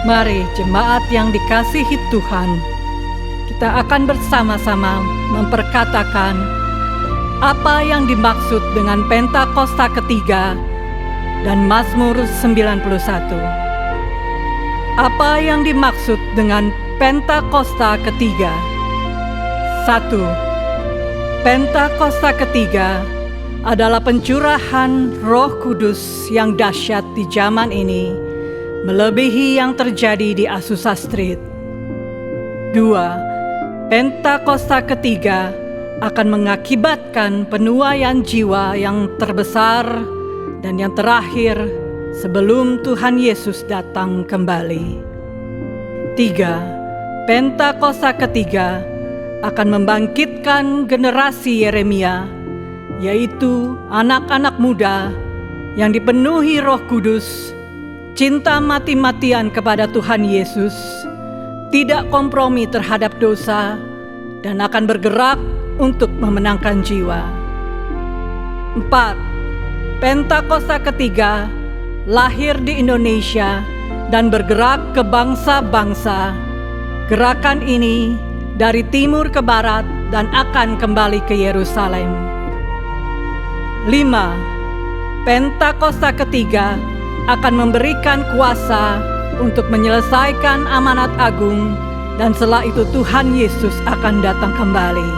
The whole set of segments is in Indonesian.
Mari jemaat yang dikasihi Tuhan, kita akan bersama-sama memperkatakan apa yang dimaksud dengan Pentakosta ketiga dan Mazmur 91. Apa yang dimaksud dengan Pentakosta ketiga? 1. Pentakosta ketiga adalah pencurahan Roh Kudus yang dahsyat di zaman ini, melebihi yang terjadi di Azusa Street. 2. Pentakosta ketiga akan mengakibatkan penuaian jiwa yang terbesar dan yang terakhir sebelum Tuhan Yesus datang kembali. 3. Pentakosta ketiga akan membangkitkan generasi Yeremia, yaitu anak-anak muda yang dipenuhi Roh Kudus, cinta mati-matian kepada Tuhan Yesus, tidak kompromi terhadap dosa, dan akan bergerak untuk memenangkan jiwa. 4. Pentakosta ketiga lahir di Indonesia dan bergerak ke bangsa-bangsa. Gerakan ini dari timur ke barat dan akan kembali ke Yerusalem. 5. Pentakosta ketiga akan memberikan kuasa untuk menyelesaikan amanat agung, dan setelah itu Tuhan Yesus akan datang kembali.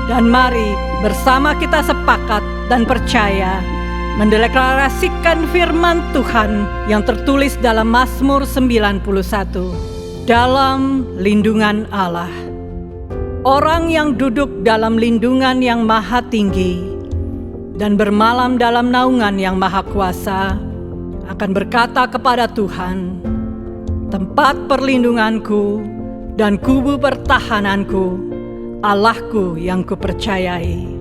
Dan mari bersama kita sepakat dan percaya mendeklarasikan firman Tuhan yang tertulis dalam Mazmur 91, dalam lindungan Allah. Orang yang duduk dalam lindungan yang maha tinggi dan bermalam dalam naungan yang maha kuasa akan berkata kepada Tuhan, tempat perlindunganku dan kubu pertahananku, Allahku yang kupercayai.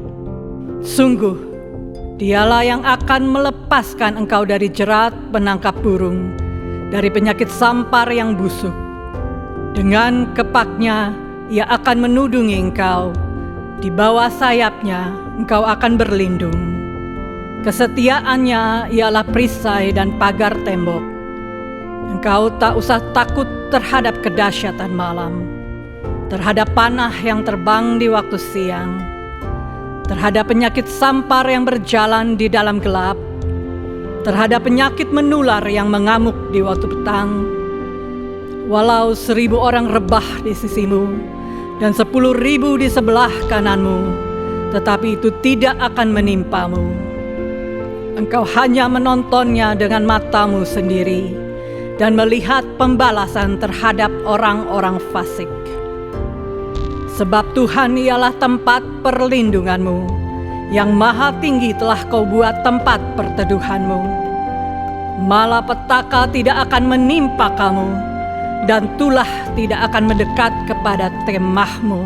Sungguh, Dialah yang akan melepaskan engkau dari jerat penangkap burung, dari penyakit sampar yang busuk. Dengan kepaknya Ia akan menudungi engkau, di bawah sayapnya engkau akan berlindung. Kesetiaannya ialah perisai dan pagar tembok. Engkau tak usah takut terhadap kedahsyatan malam, terhadap panah yang terbang di waktu siang, terhadap penyakit sampar yang berjalan di dalam gelap, terhadap penyakit menular yang mengamuk di waktu petang. Walau 1000 orang rebah di sisimu dan 10.000 di sebelah kananmu, tetapi itu tidak akan menimpamu. Engkau hanya menontonnya dengan matamu sendiri dan melihat pembalasan terhadap orang-orang fasik. Sebab Tuhan ialah tempat perlindunganmu, yang maha tinggi telah kau buat tempat perteduhanmu. Malapetaka tidak akan menimpa kamu, dan tulah tidak akan mendekat kepada kemahmu.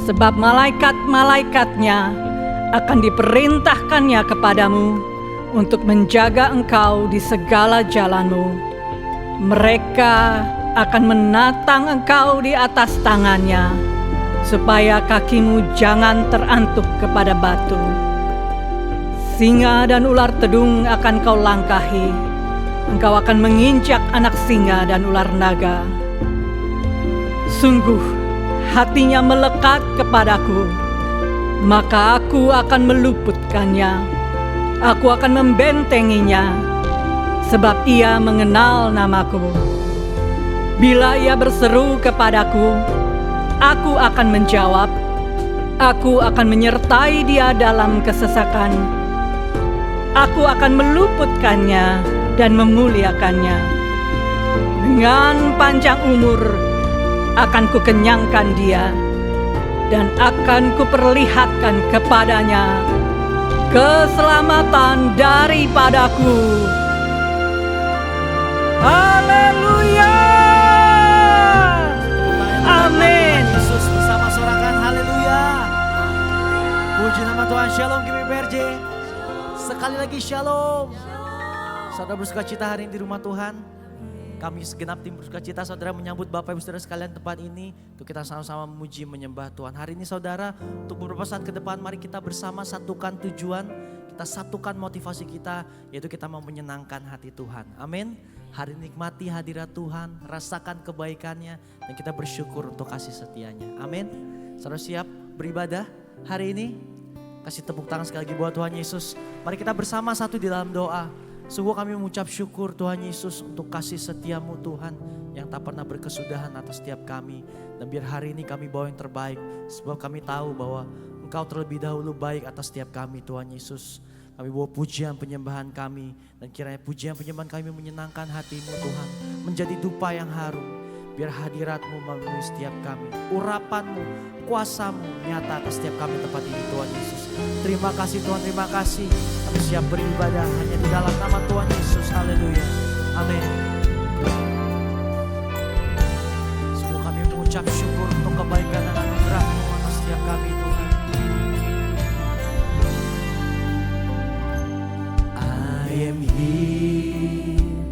Sebab malaikat-malaikatnya akan diperintahkannya kepadamu untuk menjaga engkau di segala jalanmu. Mereka akan menatang engkau di atas tangannya, supaya kakimu jangan terantuk kepada batu. Singa dan ular tedung akan kau langkahi, engkau akan menginjak anak singa dan ular naga. Sungguh, hatinya melekat kepadaku, maka aku akan meluputkannya. Aku akan membentenginya, sebab ia mengenal namaku. Bila ia berseru kepadaku, aku akan menjawab. Aku akan menyertai dia dalam kesesakan. Aku akan meluputkannya dan memuliakannya. Dengan panjang umur akan kukenyangkan dia, dan akan kuperlihatkan kepadanya keselamatan daripadaku. Haleluya! Amin. Yesus bersama sorakan haleluya. Puji nama Tuhan. Shalom GPPRJ. Sekali lagi shalom. Saudara bersukacita hari ini di rumah Tuhan. Kami segenap tim bersukacita saudara menyambut Bapak Ibu Saudara sekalian tempat ini untuk kita sama-sama memuji menyembah Tuhan. Hari ini saudara, untuk beberapa saat ke depan mari kita bersama satukan tujuan kita satukan motivasi kita, yaitu kita mau menyenangkan hati Tuhan. Amin. Hari nikmati hadirat Tuhan, rasakan kebaikannya, dan kita bersyukur untuk kasih setianya. Amin. Saudara siap beribadah hari ini? Kasih tepuk tangan sekali lagi buat Tuhan Yesus. Mari kita bersama satu di dalam doa. Sungguh kami mengucap syukur Tuhan Yesus untuk kasih setiamu Tuhan yang tak pernah berkesudahan atas setiap kami. Dan biar hari ini kami bawa yang terbaik, sebab kami tahu bahwa Engkau terlebih dahulu baik atas setiap kami Tuhan Yesus. Kami bawa pujian penyembahan kami, dan kiranya pujian penyembahan kami menyenangkan hati-Mu Tuhan. Menjadi dupa yang harum, biar hadirat-Mu memenuhi setiap kami. Urapan-Mu, kuasa-Mu nyata atas setiap kami tempat ini Tuhan Yesus. Terima kasih Tuhan, terima kasih. Kami siap beribadah hanya di dalam nama Tuhan Yesus. Haleluya. Amin. Semua kami mengucap syukur untuk kebaikan dan anugerah-Mu atas setiap kami Tuhan. I am here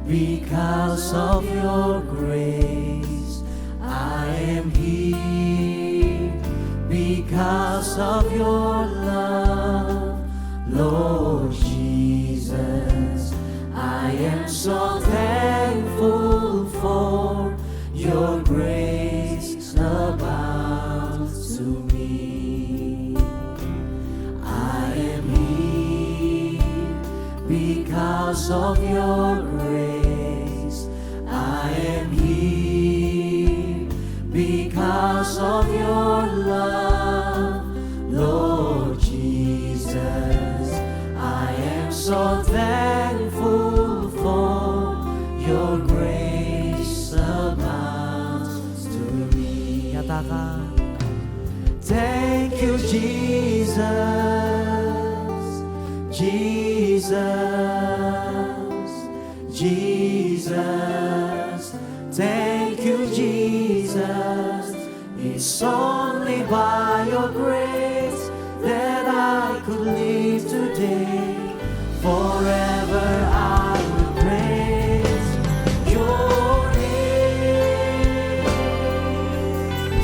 because of your grace. I am here because of your love, Lord Jesus. I am so thankful for your grace abounds to me. I am here because of your grace. I am here because of your love, Lord Jesus. I am so thankful for your grace abounds to me. Nyatakan, thank you Jesus, Jesus, Jesus. Thank you Jesus. It's only by your grace that I could live today. Forever I will praise your name.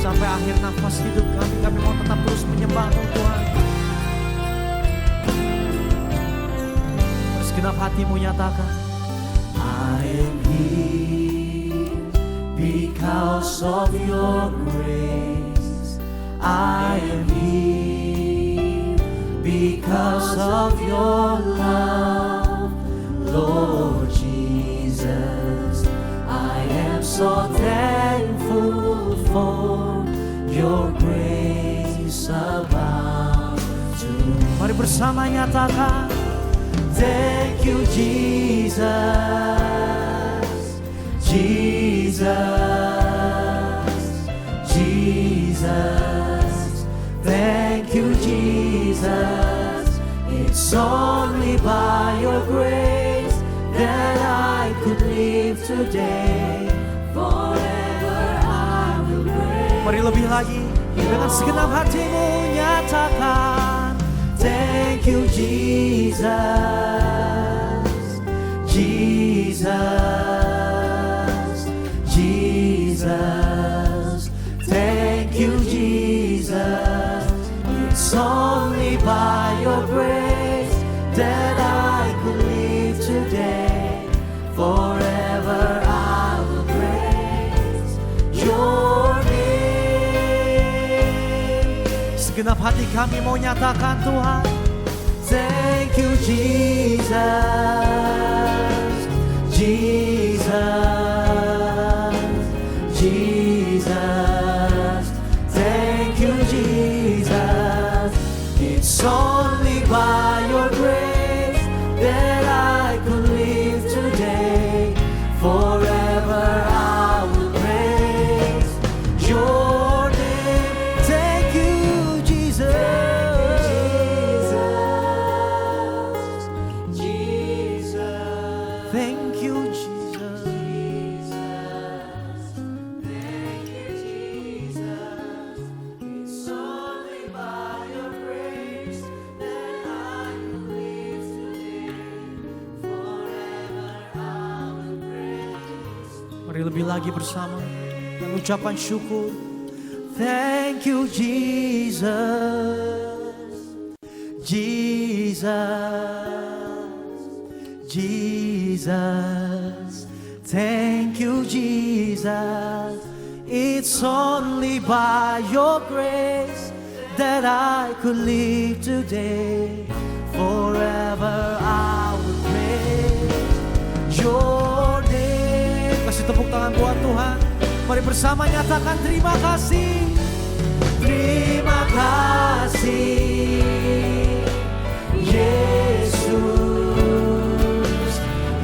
Sampai akhir nafas hidup kami, kami mau tetap terus menyembah-Mu Tuhan. Segenap hatimu nyatakan, I am here because of your grace. I am here because of your love, Lord Jesus. I am so thankful for your grace abounds to me. Mari bersama nyatakan, thank you Jesus, Jesus, Jesus. Thank you Jesus. It's only by your grace that I could live today. Forever I will praise. Mari lebih lagi dengan segenap hatimu nyatakan, thank you Jesus, Jesus, Jesus. Thank you Jesus. It's only by your grace that I could live today. Forever I will praise your name. Segenap hati kami mau nyatakan Tuhan, thank you Jesus, Jesus, Jesus. Thank you Jesus. It's only by your grace that I could live today. Forever I will praise your name. Thank you Jesus, Jesus. Thank you Jesus, thank you Jesus. It's only by your grace that I can live today. Forever I will praise. Mari lebih lagi bersama mengucapkan syukur. Thank you Jesus, Jesus, Jesus, thank you, Jesus. It's only by your grace that I could live today. Forever I will praise your name. Kasih tepuk tangan buat Tuhan. Mari bersama nyatakan terima kasih. Terima kasih, Yesus,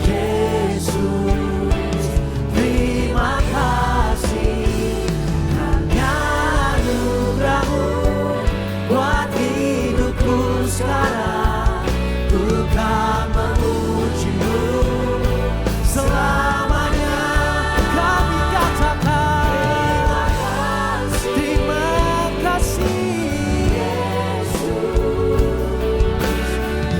Yesus. Terima kasih hanya anugerah-Mu buat hidupku sekarang. Ku kan memuji-Mu selamanya. Kami katakan terima kasih,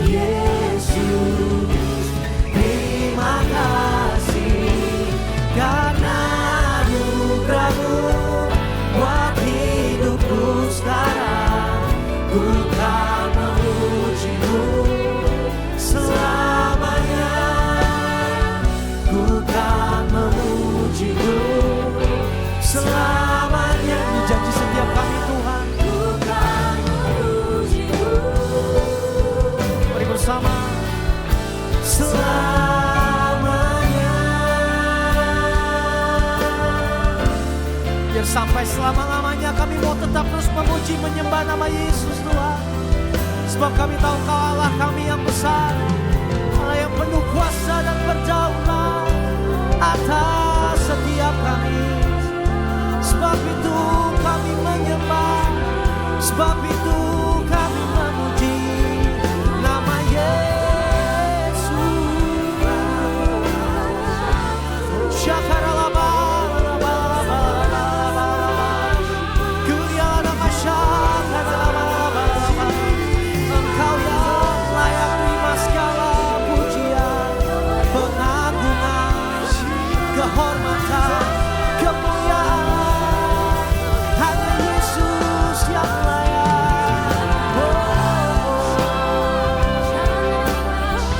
Yesus. Terima kasih karena anugerah-Mu buat hidupku sekarang. Ku kan memuji-Mu selamanya. Ku kan memuji-Mu selamanya. Ini janji setiap kami Tuhan. Ku kan memuji-Mu. Mari bersama. Selamanya. Biar sampai selama-lamanya kami mau tetap terus memuji menyembah nama Yesus Tuhan. Sebab kami tahu Kau Allah kami yang besar, Allah yang penuh kuasa dan berdaulat atas setiap kami. Sebab itu kami menyembah, sebab itu kami memuji nama Yesus. Syakaralaba, Engkau yang layak terima segala pujian, pengagungan, kehormatan, kemuliaan. Hanya Yesus yang layak.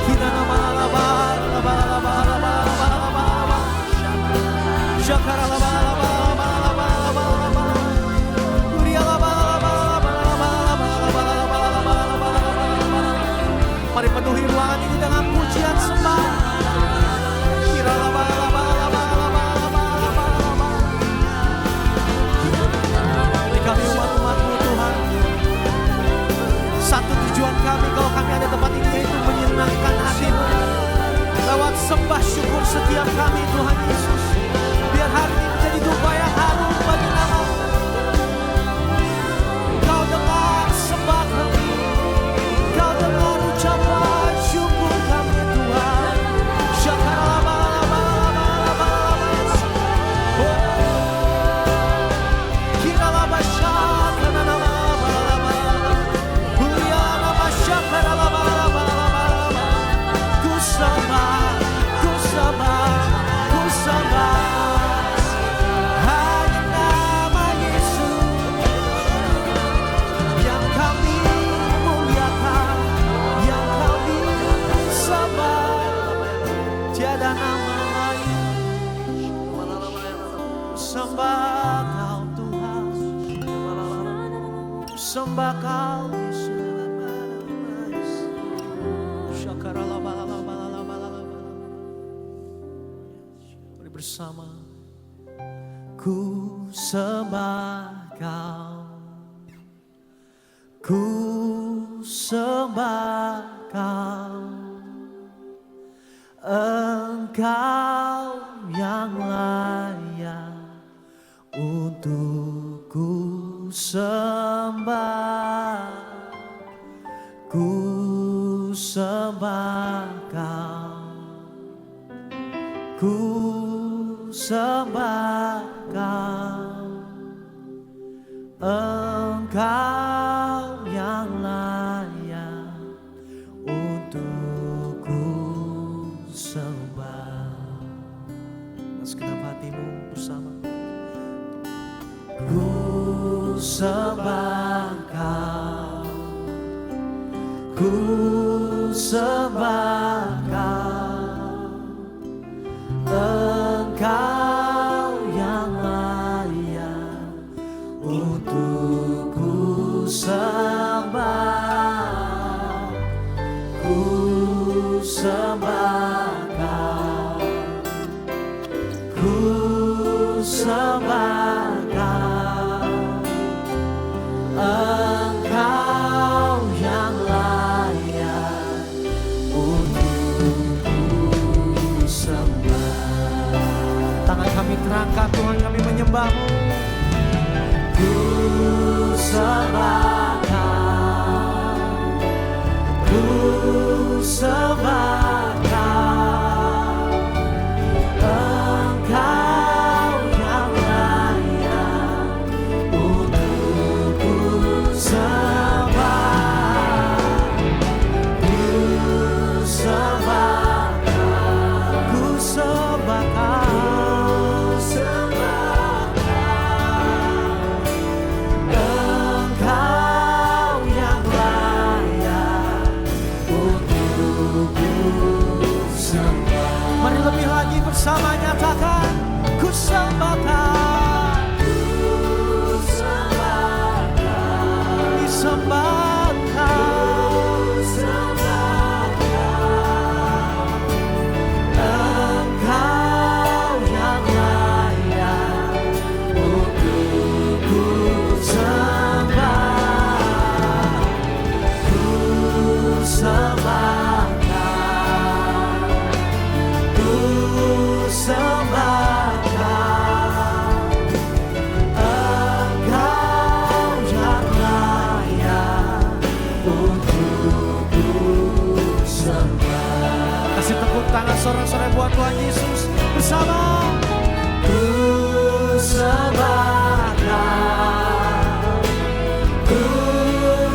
Kita nama mari penuhi ruangan ini dengan pujian sembah. Ini kami umat-umat-Mu Tuhan. Satu tujuan kami kalau kami ada tempat ini yaitu menyenangkan hati-Mu. Lewat sembah syukur setiap kami Tuhan Yesus. Biar hari ini menjadi dupa yang harum bagi nama-Mu. Kau dengar sembah kami. Kau dengar ucapan syukur kami Tuhan. Hanya nama Yesus yang kami muliakan, yang kami sembah. Tiada nama lain. Sembah Kau Tuhan, sembah Kau Yesus. Mari bersama. Ku sembah Kau, ku sembah Kau. Engkau yang layak untuk ku sembah. Ku sembah Kau, ku sembah Kau. Engkau yang layak untuk ku sembah. Segenap hatimu bersama. Ku sembah Kau, ku sembah Engkau yang layak untuk ku sembah, ku sembah Kau, ku sembah Kau, Engkau yang layak untuk ku sembah. Tangan kami terangkat Tuhan, kami menyembah-Mu. Ku sembah Kau, ku sembah Kau, Engkau yang layak untuk ku sembah, ku sembah Kau, ku sembah Kau, sembah Engkau yang layak untuk ku sembah. Mari lebih lagi bersama nyatakan, ku sembah Kau, ku sembah Kau, disembah Kau, sembah Kau, Engkau yang layak untuk ku sembah, ku sembah Kau, ku sembah Kau, Engkau yang layak untuk ku sembah. Kasih tepuk tangan sorak-sorai buat Tuhan Yesus bersama. Ku sembah Kau, ku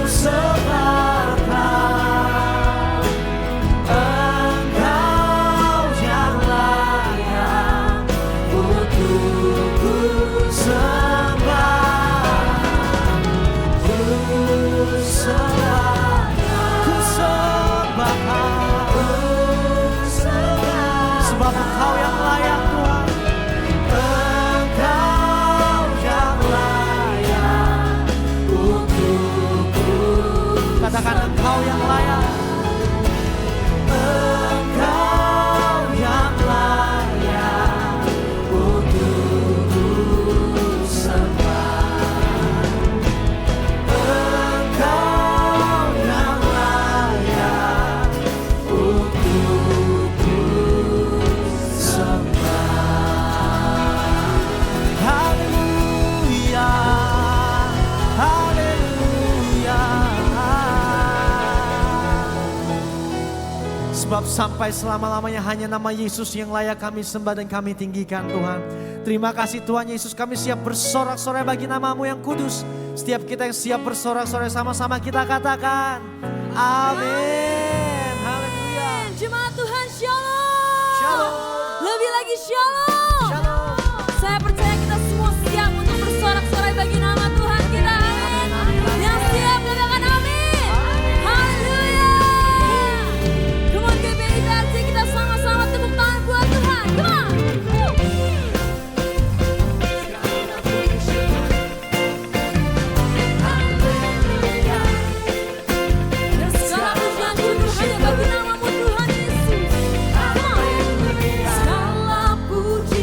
sembah Kau, Engkau yang layak untuk ku sembah, ku sembah Kau, ku sembah Kau, sebab Engkau yang layak Tuhan, Engkau yang layak untukku. Katakan Engkau yang layak, Engkau yang layak untukku sembah, Engkau yang layak untukku sembah. Haleluya, haleluya. Sebab sampai selama-lamanya hanya nama Yesus yang layak kami sembah dan kami tinggikan Tuhan. Terima kasih Tuhan Yesus, kami siap bersorak-sorai bagi nama-Mu yang kudus. Setiap kita yang siap bersorak-sorai sama-sama kita katakan amin. Haleluya. Jemaat Tuhan shalom. Shalom. Lebih lagi shalom. Shalom. Saya percaya kita semua siap untuk bersorak-sorai bagi nama Tuhan kita. Amin. Yang siap katakan amin. Haleluya. Come on GBI Versi, kita sama-sama tepuk tangan buat Tuhan. Come on. Dan segala pujian kudus hanya bagi nama-Mu Tuhan Yesus. Come on. Segala puji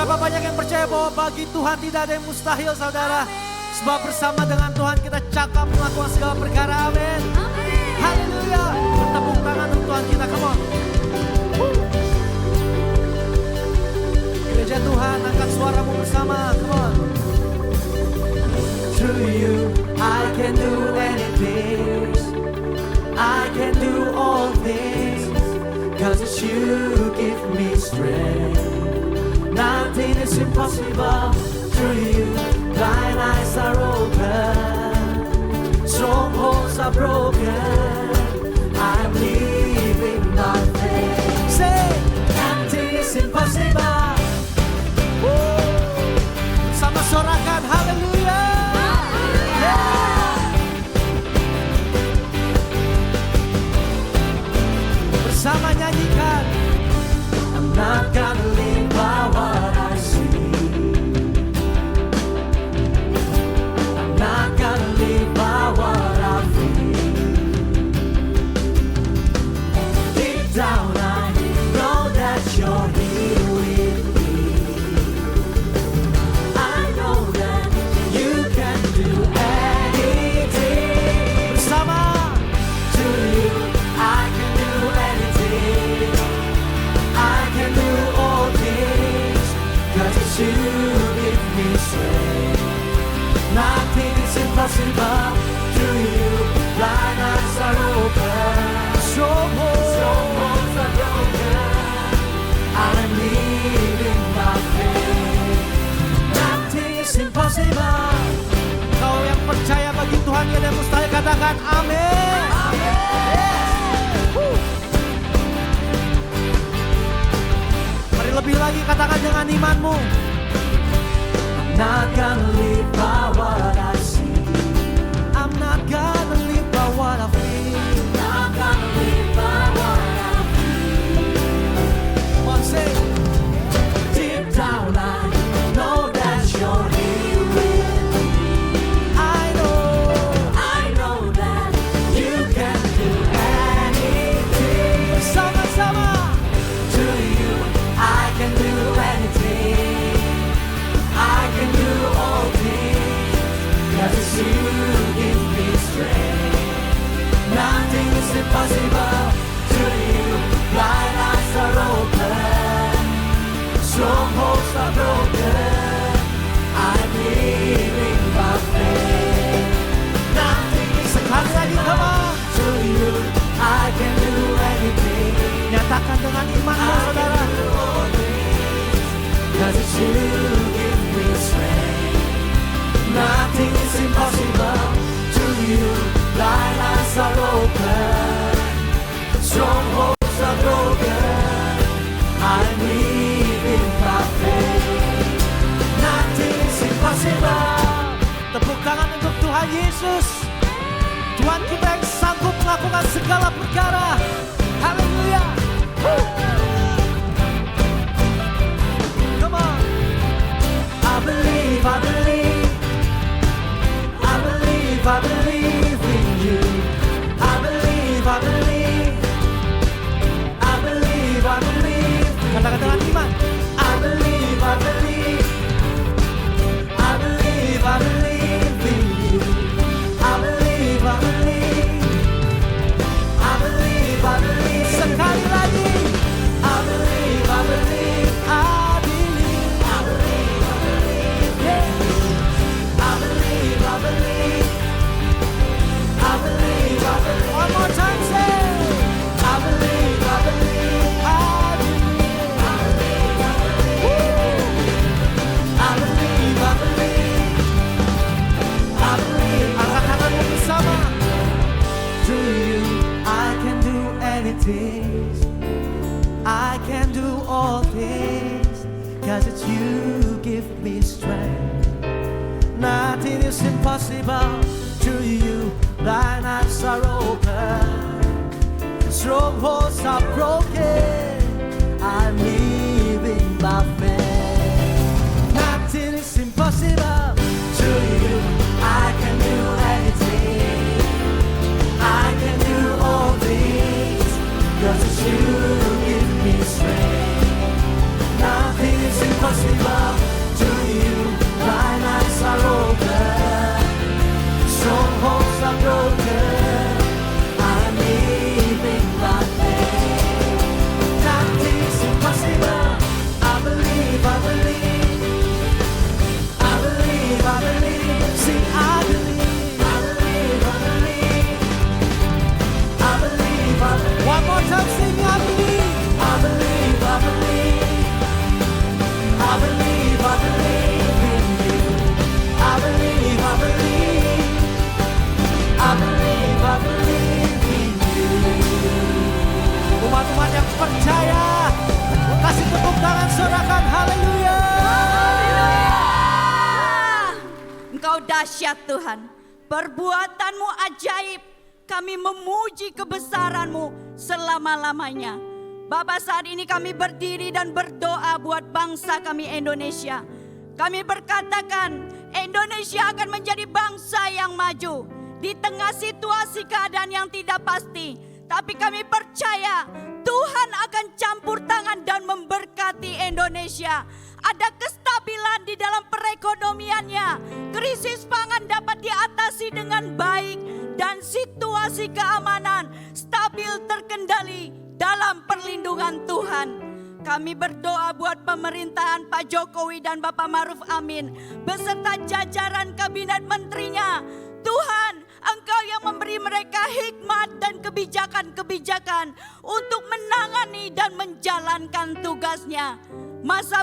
Berapa banyak yang percaya bahwa bagi Tuhan tidak ada yang mustahil, saudara. Sebab bersama dengan Tuhan kita cakap melakukan segala perkara. Amin. Haleluya. Bertepuk tangan untuk Tuhan kita. Come on. Gereja Tuhan, angkat suaramu bersama. Come on. Through you I can do anything. I can do all things. Cause it's you give me strength. Nothing is impossible. Through you blind eyes are open. Strongholds are broken. I'm living by faith. Say, nothing is impossible. Sama sorakan haleluya. Bersama nyanyikan. I'm not gonna live by what I see. I'm not gonna live by what I feel. Deep down I know that you're here with me. I know that you can do anything. Bersama. To you I can do anything. I can do all things. Cause it's you give me strength. Nothing is impossible. To you blind eyes are open. Strongholds are broken. I'm living by faith. Nothing is impossible. Kau yang percaya bagi Tuhan yang ada mustahil, katakan amin. Mari lebih lagi katakan dengan imanmu. I'm not gonna live by what I see. I'm not gonna live by what I feel. Not gonna live by what I feel. Come on, say. Deep down I know that you're here with me. I know that you can do anything. Sama-sama. To you I can do anything. I can do all things. Cause it's you give me strength. Nothing is impossible. To you blind eyes are open. Strongholds are broken. I'm living by faith. Nothing is sekali lagi, come on. To you I can do anything. Nyatakan dengan imanmu, saudara. Cause it's you give me strength. Nothing is impossible. To you blind eyes are open. Strongholds are broken. I'm living by faith. Nothing is impossible. Tepuk tangan untuk Tuhan Yesus. Tuhan kita yang sanggup melakukan segala perkara. Haleluya. Come on. I believe, I believe. I believe, I believe in you. I believe, I believe. I believe, I believe. Katakan dengan iman. I believe, I believe. I believe, I believe in you. I believe, I believe. I believe, I believe. Sekali lagi. I believe, I believe. I believe, I believe, I believe. Yeah. I believe, I believe. I believe, I believe. One more time, say. I believe, I believe. I believe, I believe, I believe. I believe, I believe. I believe. Angkat tanganmu bersama. To you I can do anything. I can do all things. Cause it's you give me strength. Nothing is impossible. To you blind eyes are open. Strongholds are broken. I'm living by faith. Nothing is impossible. To you I can do anything. I can do all things. Cause it's you give me strength. Nothing is impossible. dahsyat Tuhan. Perbuatan-Mu ajaib. Kami memuji kebesaran-Mu selama-lamanya. Bapa, saat ini kami berdiri dan berdoa buat bangsa kami Indonesia. Kami berkatakan Indonesia akan menjadi bangsa yang maju di tengah situasi keadaan yang tidak pasti. Tapi kami percaya Tuhan akan campur tangan dan memberkati Indonesia. Ada kestabilan di dalam perekonomiannya. Krisis pangan dapat diatasi dengan baik. Dan situasi keamanan stabil terkendali dalam perlindungan Tuhan. Kami berdoa buat pemerintahan Pak Jokowi dan Bapak Maruf Amin beserta jajaran kabinet menterinya. Tuhan, Engkau yang memberi mereka hikmat dan kebijakan-kebijakan untuk menangani dan menjalankan tugasnya. Masa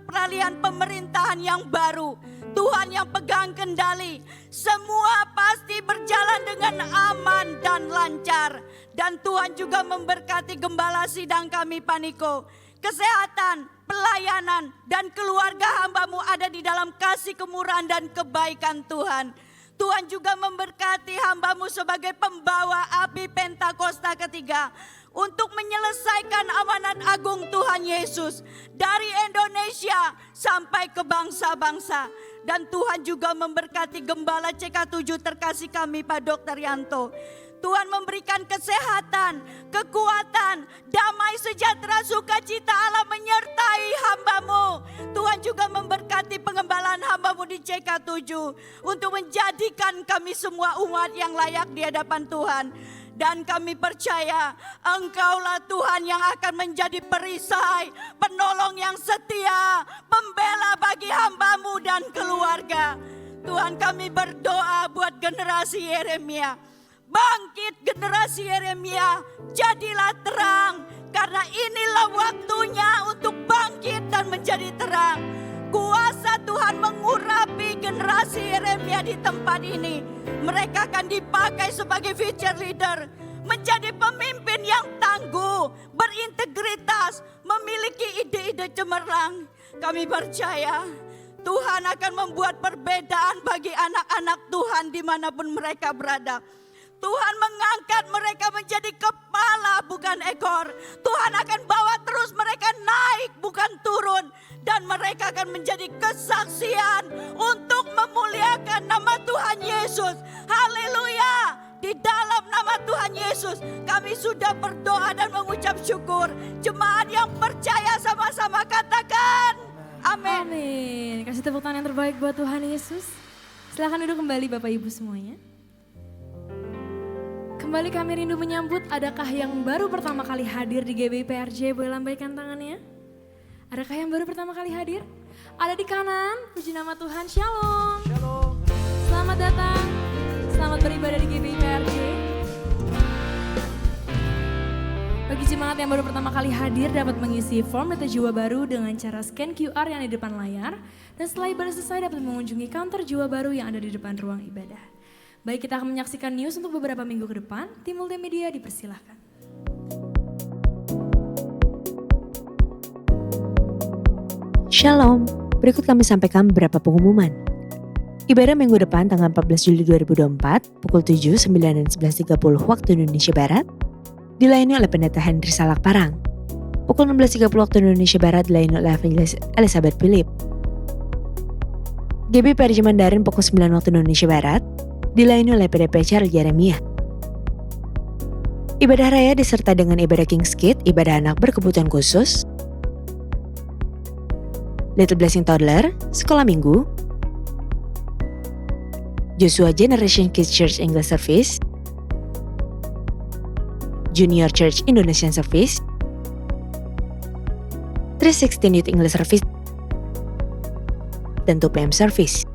peralihan pemerintahan yang baru, Tuhan yang pegang kendali. Semua pasti berjalan dengan aman dan lancar. Dan Tuhan juga memberkati gembala sidang kami Pak Niko. Kesehatan, pelayanan, dan keluarga hamba-Mu ada di dalam kasih kemurahan dan kebaikan Tuhan. Tuhan juga memberkati hamba-Mu sebagai pembawa api Pentakosta ketiga untuk menyelesaikan amanat agung Tuhan Yesus dari Indonesia sampai ke bangsa-bangsa. Dan Tuhan juga memberkati Gembala CK7 terkasih kami Pak Dr. Yanto. Tuhan memberikan kesehatan, kekuatan, damai sejahtera, sukacita Allah menyertai hamba-Mu. Tuhan juga memberkati pengembalaan hamba-Mu di CK7 untuk menjadikan kami semua umat yang layak di hadapan Tuhan. Dan kami percaya Engkaulah Tuhan yang akan menjadi perisai, penolong yang setia, pembela bagi hamba-Mu dan keluarga. Tuhan, kami berdoa buat generasi Yeremia. Bangkit generasi Yeremia, jadilah terang. Karena inilah waktunya untuk bangkit dan menjadi terang. Kuasa Tuhan mengurapi generasi Yeremia di tempat ini. Mereka akan dipakai sebagai future leader. Menjadi pemimpin yang tangguh, berintegritas, memiliki ide-ide cemerlang. Kami percaya Tuhan akan membuat perbedaan bagi anak-anak Tuhan dimanapun mereka berada. Tuhan mengangkat mereka menjadi kepala bukan ekor. Tuhan akan bawa terus mereka naik bukan turun. Dan mereka akan menjadi kesaksian untuk memuliakan nama Tuhan Yesus. Haleluya. Di dalam nama Tuhan Yesus kami sudah berdoa dan mengucap syukur. Jemaat yang percaya sama-sama katakan amin. Amin. Kasih tepuk tangan yang terbaik buat Tuhan Yesus. Silakan duduk kembali Bapak Ibu semuanya. Kembali kami rindu menyambut, adakah yang baru pertama kali hadir di GBI PRJ? Boleh lambaikan tangannya. Adakah yang baru pertama kali hadir? Ada di kanan, puji nama Tuhan, Shalom. Shalom. Selamat datang, selamat beribadah di GBI PRJ. Bagi jemaat yang baru pertama kali hadir dapat mengisi form data jiwa baru dengan cara scan QR yang ada di depan layar. Dan setelah ibadah selesai dapat mengunjungi kantor jiwa baru yang ada di depan ruang ibadah. Baik, kita akan menyaksikan news untuk beberapa minggu ke depan. Tim multimedia dipersilahkan. Shalom, berikut kami sampaikan beberapa pengumuman. Ibadah minggu depan tanggal 14 Juli 2024 pukul 7, 9, dan 11.30 waktu Indonesia Barat dilayani oleh Pendeta Henry Salak Parang. Pukul 16.30 waktu Indonesia Barat dilayani oleh Evangelis Elizabeth Philip. GBI PRJ Mandarin pukul 9 waktu Indonesia Barat dilayani oleh PDP Charles Jeremiah. Ibadah raya disertai dengan ibadah King's Kid, ibadah anak berkebutuhan khusus, Little Blessing Toddler, sekolah minggu, Joshua Generation Kids Church English Service, Junior Church Indonesian Service, 316 Youth English Service, dan 2 PM Service.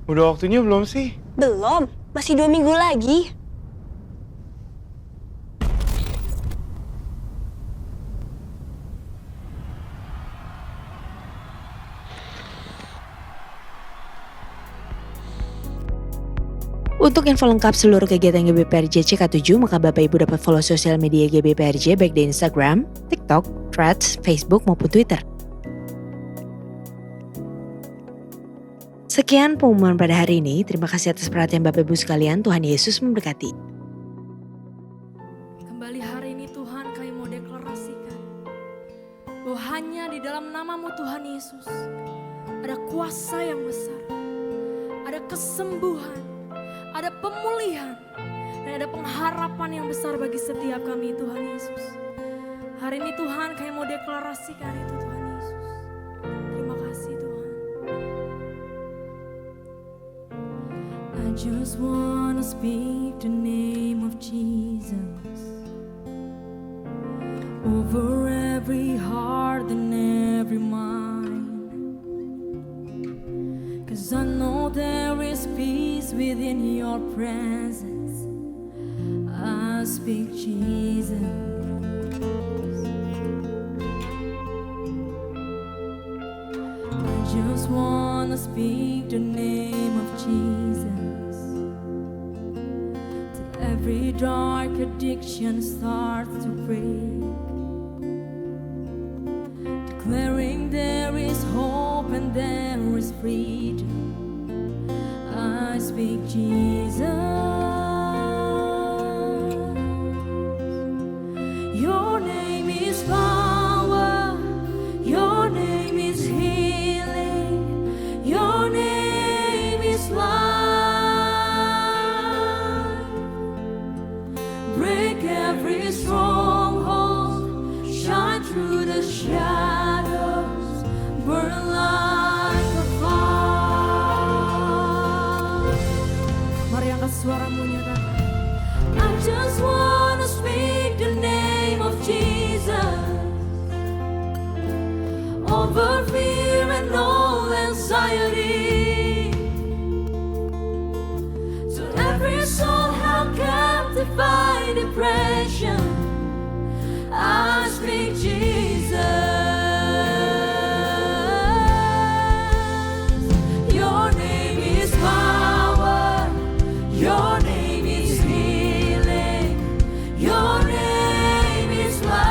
Udah waktunya belum sih? Belum, masih 2 minggu lagi. Untuk info lengkap seluruh kegiatan GBPRJ CK7, maka Bapak Ibu dapat follow sosial media GBPRJ baik di Instagram, TikTok, Threads, Facebook maupun Twitter. Sekian pengumuman pada hari ini. Terima kasih atas perhatian Bapak Ibu sekalian. Tuhan Yesus memberkati. Kembali hari ini Tuhan kami mau deklarasikan bahwa hanya di dalam nama-Mu Tuhan Yesus ada kuasa yang besar, ada kesembuhan, ada pemulihan, dan ada pengharapan yang besar bagi setiap kami Tuhan Yesus. Hari ini Tuhan kami mau deklarasikan itu Tuhan Yesus. Terima kasih Tuhan. I just wanna speak the name of Jesus over every heart and every mind. 'Cause I know there is peace within your presence. I speak Jesus. I just wanna speak the name of Jesus. Till every dark addiction starts to break. Declaring there is hope and there is freedom. I speak Jesus. Your name is power. Your name is healing. Your name is life. Break every stronghold. Shine through the shadows. Burn like a fire. Mari angkat suaramu nyatakan. I just wanna speak the name of Jesus over fear and all anxiety. To every soul held captive by depression, I speak Jesus. Your name is power. Your name is healing. Your name is life.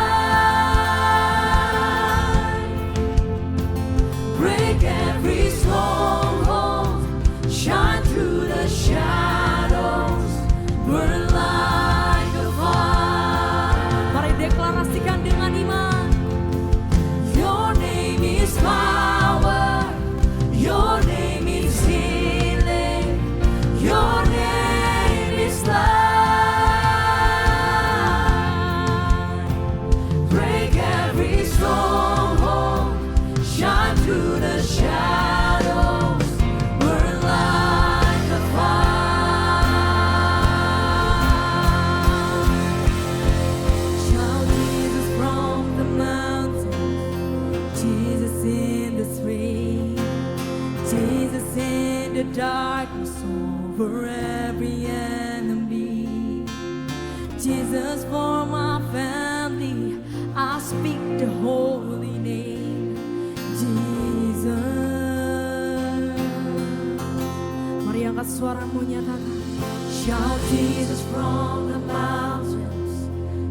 Break every stronghold. Shine through the shadows. Burn like a fire. Mari deklarasikan dengan iman. Your name is power. Your name is healing. Your name is life. Break every stronghold. Shine through the shadows. Burn like a fire. Shout Jesus from the mountains. Jesus in the street. Jesus in the darkness over every enemy. Jesus for my family, I speak the holy name, Jesus. Mari angkat suaramu nyatakan. Shout Jesus from the mountains,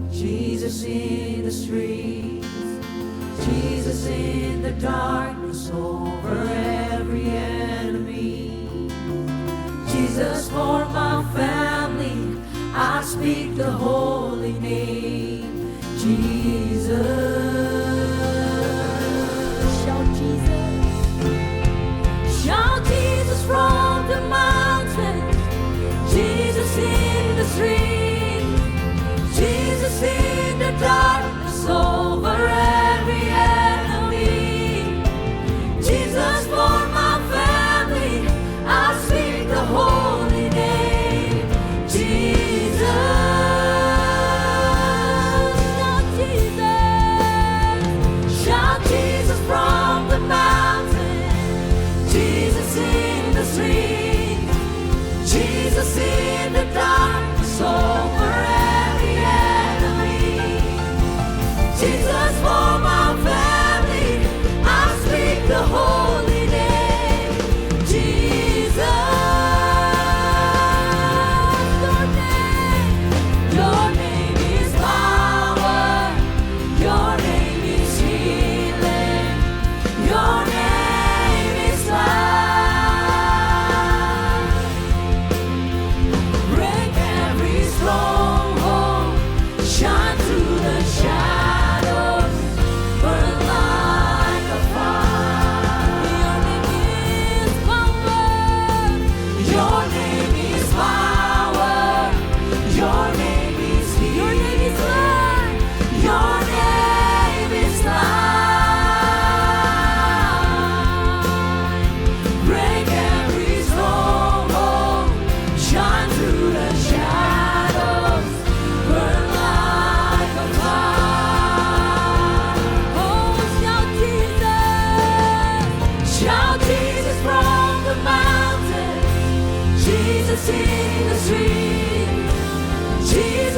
Jesus in the streets, Jesus in the darkness over every enemy. Jesus for my family, I speak the holy name, Jesus. Shout Jesus. Shout Jesus from the mountains, Jesus in the street, Jesus in the darkness over every enemy. Jesus for my family, I speak the holy name, Jesus. Shout Jesus.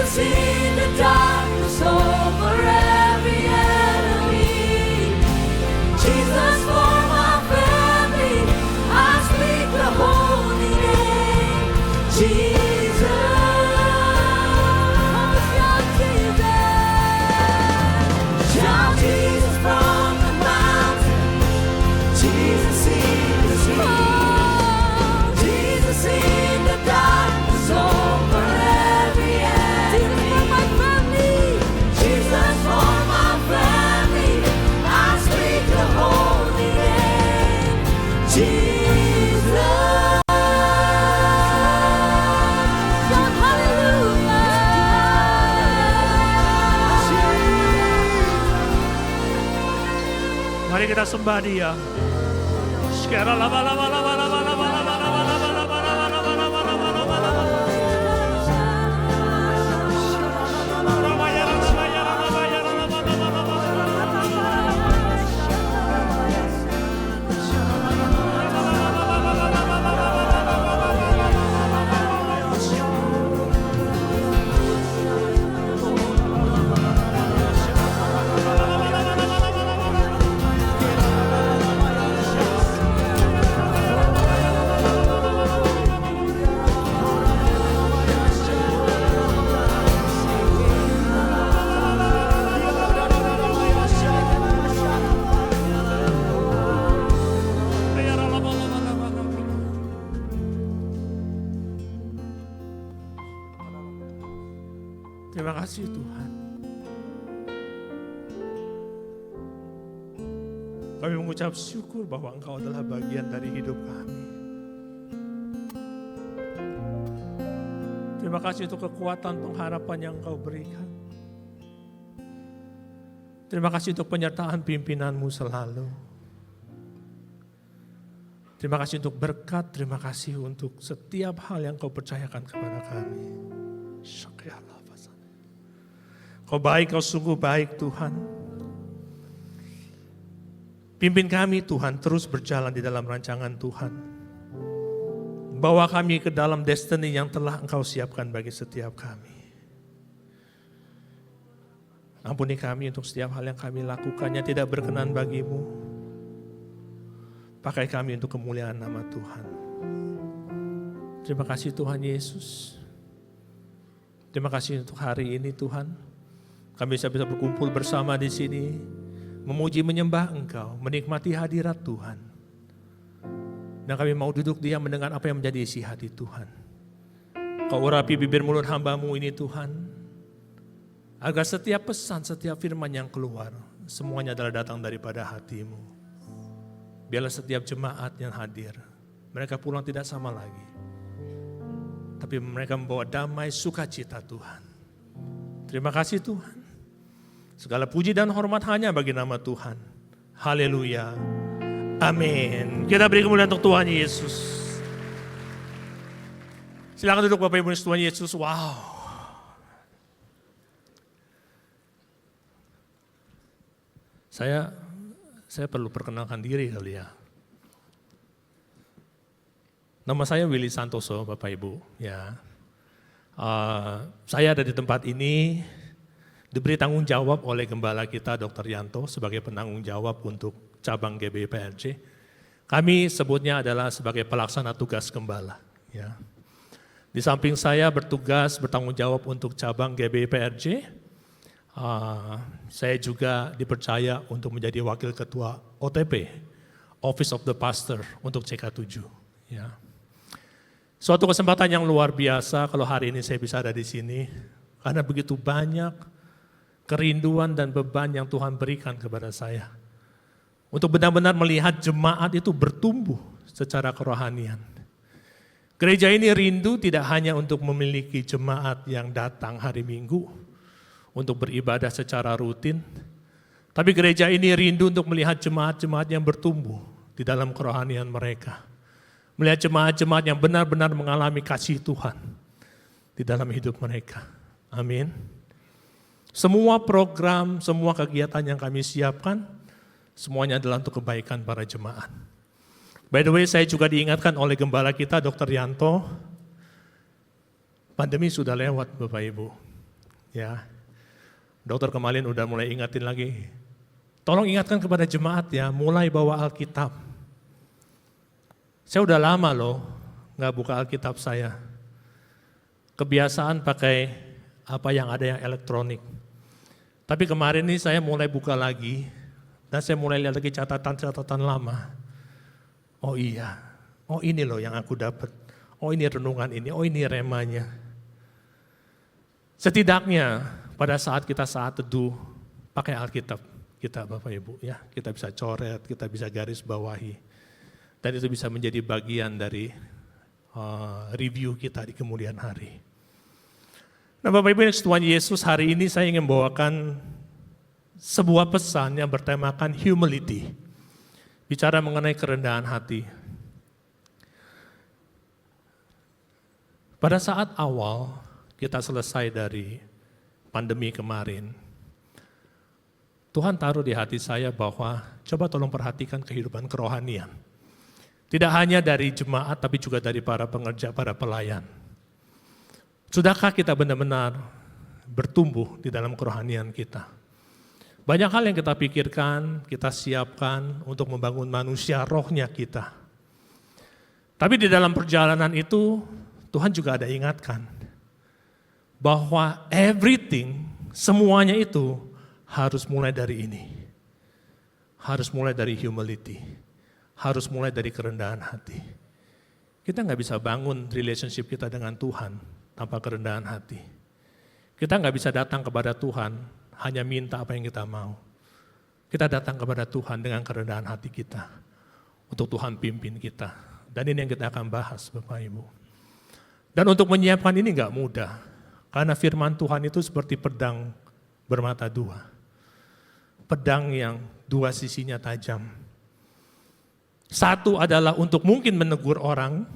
Jesus in the darkness over every enemy. Jesus for my family, I speak the holy name. Jesus, shout Jesus, shout Jesus from the mountain. Jesus in the street, Jesus in the darkness over every enemy. Jesus for my family, I speak the holy name. Jesus, shout hallelujah. Mari kita sembah Dia. Sekarang lama. Terima kasih Tuhan. Kami mengucap syukur bahwa Engkau adalah bagian dari hidup kami. Terima kasih untuk kekuatan pengharapan yang Engkau berikan. Terima kasih untuk penyertaan pimpinan-Mu selalu. Terima kasih untuk berkat, terima kasih untuk setiap hal yang Kau percayakan kepada kami. Kau baik, Kau sungguh baik Tuhan. Pimpin kami Tuhan terus berjalan di dalam rancangan Tuhan. Bawa kami ke dalam destiny yang telah Engkau siapkan bagi setiap kami. Ampuni kami untuk setiap hal yang kami lakukan yang tidak berkenan bagi-Mu. Pakai kami untuk kemuliaan nama Tuhan. Terima kasih Tuhan Yesus. Terima kasih untuk hari ini Tuhan. Kami bisa berkumpul bersama di sini, memuji menyembah Engkau, menikmati hadirat Tuhan. Dan kami mau duduk diam mendengar apa yang menjadi isi hati Tuhan. Kau urapi bibir mulut hamba-Mu ini Tuhan, agar setiap pesan, setiap firman yang keluar, semuanya adalah datang daripada hati-Mu. Biarlah setiap jemaat yang hadir, mereka pulang tidak sama lagi. Tapi mereka membawa damai sukacita Tuhan. Terima kasih Tuhan. Segala puji dan hormat hanya bagi nama Tuhan. Haleluya. Amin. Kita beri kemuliaan untuk Tuhan Yesus. Silakan duduk Bapak Ibu Tuhan Yesus. Wow. Saya perlu perkenalkan diri kali ya. Nama saya Willy Santoso Bapak Ibu. Ya. Saya ada di tempat ini diberi tanggung jawab oleh gembala kita Dr. Yanto sebagai penanggung jawab untuk cabang GBIPRJ. Kami sebutnya adalah sebagai pelaksana tugas gembala. Ya. Di samping saya bertugas bertanggung jawab untuk cabang GBIPRJ, saya juga dipercaya untuk menjadi wakil ketua OTP, Office of the Pastor untuk CK7. Ya. Suatu kesempatan yang luar biasa kalau hari ini saya bisa ada di sini, karena begitu banyak kerinduan dan beban yang Tuhan berikan kepada saya. Untuk benar-benar melihat jemaat itu bertumbuh secara kerohanian. Gereja ini rindu tidak hanya untuk memiliki jemaat yang datang hari Minggu untuk beribadah secara rutin, tapi gereja ini rindu untuk melihat jemaat-jemaat yang bertumbuh di dalam kerohanian mereka. Melihat jemaat-jemaat yang benar-benar mengalami kasih Tuhan di dalam hidup mereka. Amin. Semua program, semua kegiatan yang kami siapkan, semuanya adalah untuk kebaikan para jemaat. By the way, saya juga diingatkan oleh gembala kita, Dr. Yanto, pandemi sudah lewat Bapak Ibu. Ya, dokter kemarin udah mulai ingatin lagi. Tolong ingatkan kepada jemaat ya, mulai bawa Alkitab. Saya udah lama loh nggak buka Alkitab saya. Kebiasaan pakai apa yang ada yang elektronik. Tapi kemarin nih saya mulai buka lagi dan saya mulai lihat lagi catatan-catatan lama. Oh iya, oh ini loh yang aku dapat. Oh ini renungan ini, oh ini remanya. Setidaknya pada saat kita saat teduh pakai Alkitab kita Bapak Ibu ya, kita bisa coret, kita bisa garis bawahi. Dan itu bisa menjadi bagian dari review kita di kemudian hari. Nah Bapak Ibu yang Tuhan Yesus, hari ini saya ingin bawakan sebuah pesan yang bertemakan humility. Bicara mengenai kerendahan hati. Pada saat awal kita selesai dari pandemi kemarin, Tuhan taruh di hati saya bahwa coba tolong perhatikan kehidupan kerohanian. Tidak hanya dari jemaat tapi juga dari para pengerja, para pelayan. Sudahkah kita benar-benar bertumbuh di dalam kerohanian kita? Banyak hal yang kita pikirkan, kita siapkan untuk membangun manusia rohnya kita. Tapi di dalam perjalanan itu Tuhan juga ada ingatkan bahwa everything, semuanya itu harus mulai dari ini. Harus mulai dari humility. Harus mulai dari kerendahan hati. Kita nggak bisa bangun relationship kita dengan Tuhan tanpa kerendahan hati. Kita nggak bisa datang kepada Tuhan hanya minta apa yang kita mau. Kita datang kepada Tuhan dengan kerendahan hati kita. Untuk Tuhan pimpin kita. Dan ini yang kita akan bahas Bapak Ibu. Dan untuk menyiapkan ini nggak mudah. Karena firman Tuhan itu seperti pedang bermata dua. Pedang yang dua sisinya tajam. Satu adalah untuk mungkin menegur orang,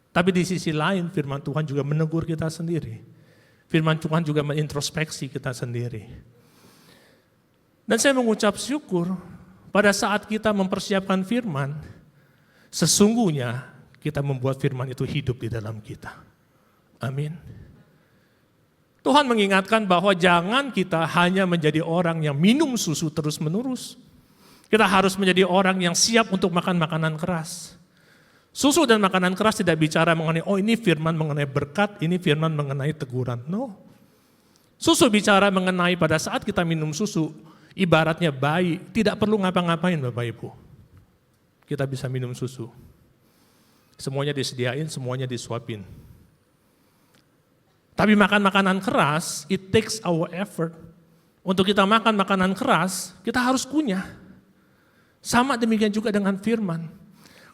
tapi di sisi lain firman Tuhan juga menegur kita sendiri. Firman Tuhan juga mengintrospeksi kita sendiri. Dan saya mengucap syukur pada saat kita mempersiapkan firman, sesungguhnya kita membuat firman itu hidup di dalam kita. Amin. Tuhan mengingatkan bahwa jangan kita hanya menjadi orang yang minum susu terus-menerus. Kita harus menjadi orang yang siap untuk makan makanan keras. Susu dan makanan keras tidak bicara mengenai, oh ini firman mengenai berkat, ini firman mengenai teguran. No. Susu bicara mengenai pada saat kita minum susu, ibaratnya bayi, tidak perlu ngapa-ngapain Bapak Ibu. Kita bisa minum susu. Semuanya disediain, semuanya disuapin. Tapi makan makanan keras, it takes our effort. Untuk kita makan makanan keras, kita harus kunyah. Sama demikian juga dengan firman.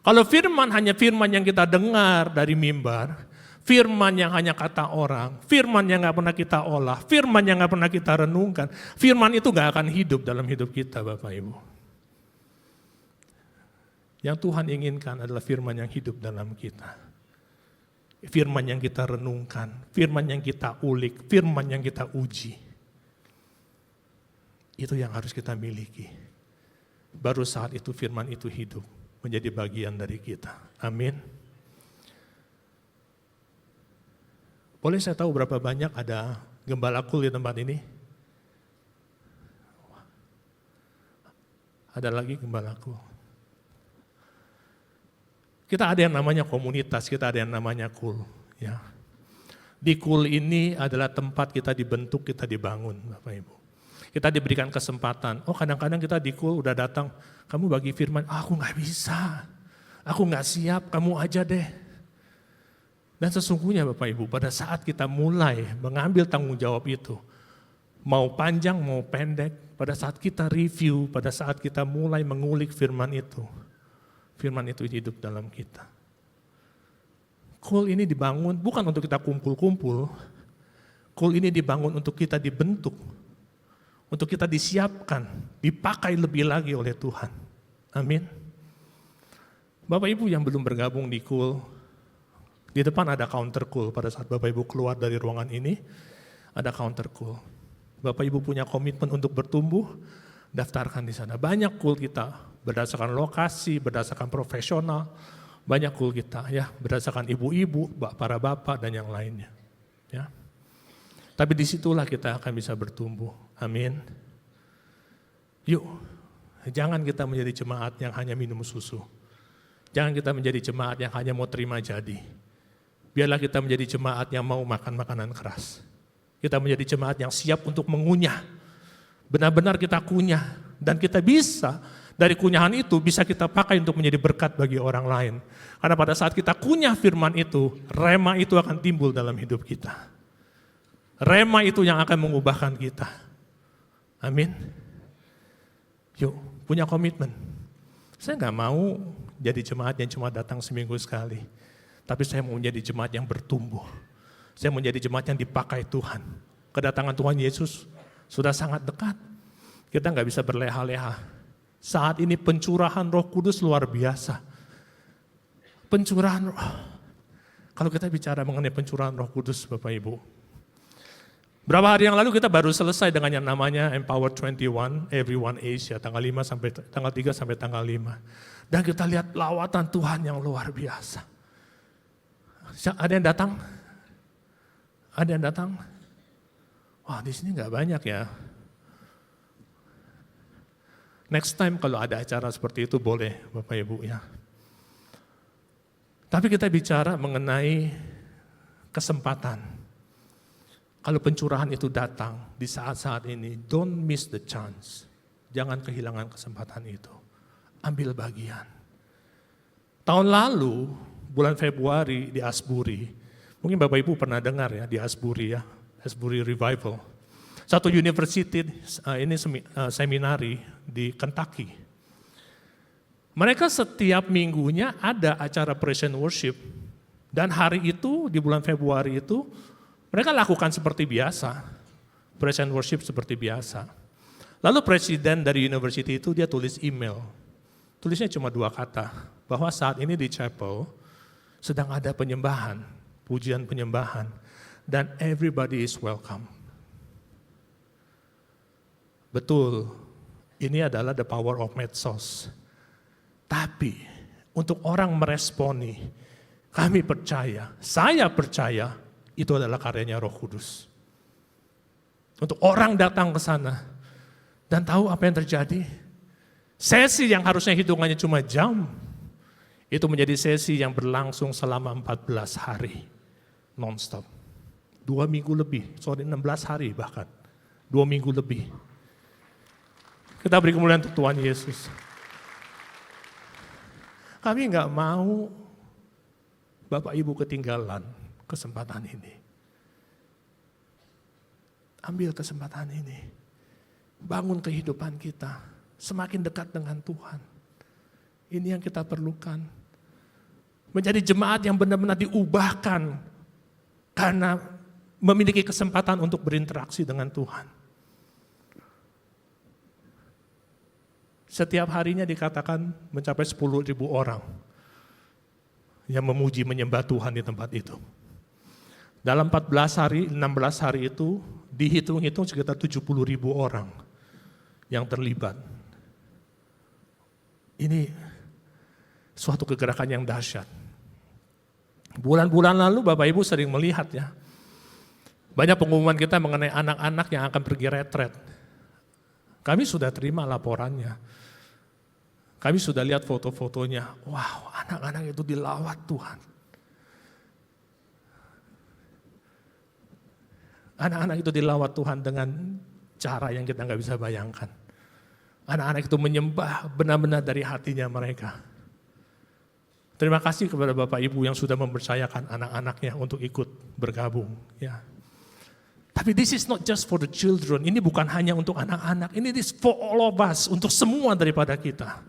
Kalau firman hanya firman yang kita dengar dari mimbar, firman yang hanya kata orang, firman yang gak pernah kita olah, firman yang gak pernah kita renungkan, firman itu gak akan hidup dalam hidup kita Bapak Ibu. Yang Tuhan inginkan adalah firman yang hidup dalam kita. Firman yang kita renungkan, firman yang kita ulik, firman yang kita uji. Itu yang harus kita miliki. Baru saat itu firman itu hidup, menjadi bagian dari kita. Amin. Boleh saya tahu berapa banyak ada gembala kul di tempat ini? Ada lagi gembala kul. Kita ada yang namanya komunitas, kita ada yang namanya kul. Ya. Di kul ini adalah tempat kita dibentuk, kita dibangun Bapak Ibu. Kita diberikan kesempatan, oh kadang-kadang kita di kul udah datang, kamu bagi firman, aku gak bisa, aku gak siap, kamu aja deh. Dan sesungguhnya Bapak Ibu, pada saat kita mulai mengambil tanggung jawab itu, mau panjang mau pendek, pada saat kita review, pada saat kita mulai mengulik firman itu hidup dalam kita. Kul ini dibangun bukan untuk kita kumpul-kumpul, kul ini dibangun untuk kita dibentuk, untuk kita disiapkan, dipakai lebih lagi oleh Tuhan. Amin. Bapak Ibu yang belum bergabung di kul, di depan ada counter kul. Pada saat Bapak Ibu keluar dari ruangan ini, ada counter kul. Bapak Ibu punya komitmen untuk bertumbuh, daftarkan di sana. Banyak kul kita, berdasarkan lokasi, berdasarkan profesional, banyak kul kita ya, berdasarkan ibu-ibu, para bapak dan yang lainnya. Ya. Tapi disitulah kita akan bisa bertumbuh. Amin. Yuk, jangan kita menjadi jemaat yang hanya minum susu. Jangan kita menjadi jemaat yang hanya mau terima jadi. Biarlah kita menjadi jemaat yang mau makan makanan keras. Kita menjadi jemaat yang siap untuk mengunyah. Benar-benar kita kunyah. Dan kita bisa, dari kunyahan itu bisa kita pakai untuk menjadi berkat bagi orang lain. Karena pada saat kita kunyah firman itu, rema itu akan timbul dalam hidup kita. Rema itu yang akan mengubahkan kita. Amin. Yuk, punya komitmen. Saya nggak mau jadi jemaat yang cuma datang seminggu sekali. Tapi saya mau menjadi jemaat yang bertumbuh. Saya mau menjadi jemaat yang dipakai Tuhan. Kedatangan Tuhan Yesus sudah sangat dekat. Kita nggak bisa berleha-leha. Saat ini pencurahan Roh Kudus luar biasa. Pencurahan Roh. Kalau kita bicara mengenai pencurahan Roh Kudus, Bapak Ibu. Berapa hari yang lalu kita baru selesai dengan yang namanya Empower 21 Everyone Asia, tanggal 3 sampai tanggal 5. Dan kita lihat lawatan Tuhan yang luar biasa. Ada yang datang? Ada yang datang? Wah, di sini nggak banyak ya. Next time kalau ada acara seperti itu boleh Bapak Ibu ya. Tapi kita bicara mengenai kesempatan. Kalau pencurahan itu datang di saat-saat ini, don't miss the chance. Jangan kehilangan kesempatan itu. Ambil bagian. Tahun lalu, bulan Februari di Asbury, mungkin Bapak Ibu pernah dengar ya di Asbury ya, Asbury Revival. Satu university, ini seminari di Kentucky. Mereka setiap minggunya ada acara praise and worship. Dan hari itu, di bulan Februari itu, mereka lakukan seperti biasa, praise and worship seperti biasa. Lalu presiden dari university itu dia tulis email, tulisnya cuma 2 kata, bahwa saat ini di chapel sedang ada penyembahan, pujian penyembahan, dan everybody is welcome. Betul, ini adalah the power of medsos. Tapi untuk orang meresponi, kami percaya, saya percaya, itu adalah karyanya Roh Kudus. Untuk orang datang ke sana dan tahu apa yang terjadi. Sesi yang harusnya hitungannya cuma jam, itu menjadi sesi yang berlangsung selama 14 hari. Non-stop. 2 minggu lebih, 16 hari bahkan. 2 minggu lebih. Kita beri kemuliaan untuk Tuhan Yesus. Kami nggak mau Bapak Ibu ketinggalan kesempatan ini. Ambil kesempatan ini. Bangun kehidupan kita. Semakin dekat dengan Tuhan. Ini yang kita perlukan. Menjadi jemaat yang benar-benar diubahkan. Karena memiliki kesempatan untuk berinteraksi dengan Tuhan. Setiap harinya dikatakan mencapai 10.000 orang. Yang memuji menyembah Tuhan di tempat itu. Dalam 14 hari, 16 hari itu dihitung-hitung sekitar 70.000 orang yang terlibat. Ini suatu kegerakan yang dahsyat. Bulan-bulan lalu Bapak Ibu sering melihat ya, banyak pengumuman kita mengenai anak-anak yang akan pergi retret. Kami sudah terima laporannya. Kami sudah lihat foto-fotonya. Wow, anak-anak itu dilawat Tuhan. Anak-anak itu dilawat Tuhan dengan cara yang kita nggak bisa bayangkan. Anak-anak itu menyembah benar-benar dari hatinya mereka. Terima kasih kepada Bapak Ibu yang sudah mempercayakan anak-anaknya untuk ikut bergabung. Ya. Tapi this is not just for the children. Ini bukan hanya untuk anak-anak. Ini is for all of us. Untuk semua daripada kita.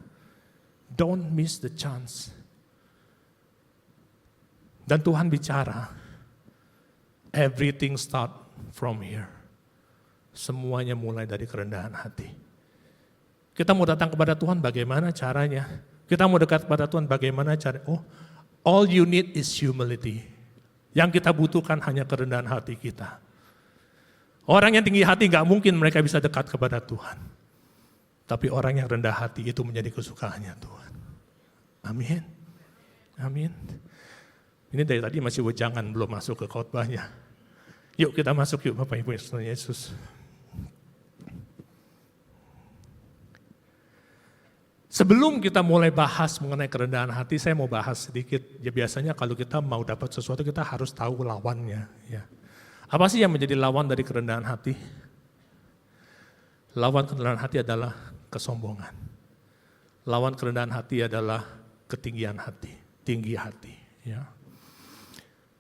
Don't miss the chance. Dan Tuhan bicara, everything start from here. Semuanya mulai dari kerendahan hati. Kita mau datang kepada Tuhan bagaimana caranya? Kita mau dekat kepada Tuhan bagaimana caranya? Oh, all you need is humility. Yang kita butuhkan hanya kerendahan hati kita. Orang yang tinggi hati gak mungkin mereka bisa dekat kepada Tuhan. Tapi orang yang rendah hati itu menjadi kesukaannya Tuhan. Amin. Amin. Ini dari tadi masih wejangan, belum masuk ke khotbahnya. Yuk kita masuk yuk Bapak Ibu Yesus. Sebelum kita mulai bahas mengenai kerendahan hati, saya mau bahas sedikit. Ya biasanya kalau kita mau dapat sesuatu kita harus tahu lawannya. Ya. Apa sih yang menjadi lawan dari kerendahan hati? Lawan kerendahan hati adalah kesombongan. Lawan kerendahan hati adalah ketinggian hati, tinggi hati. Ya.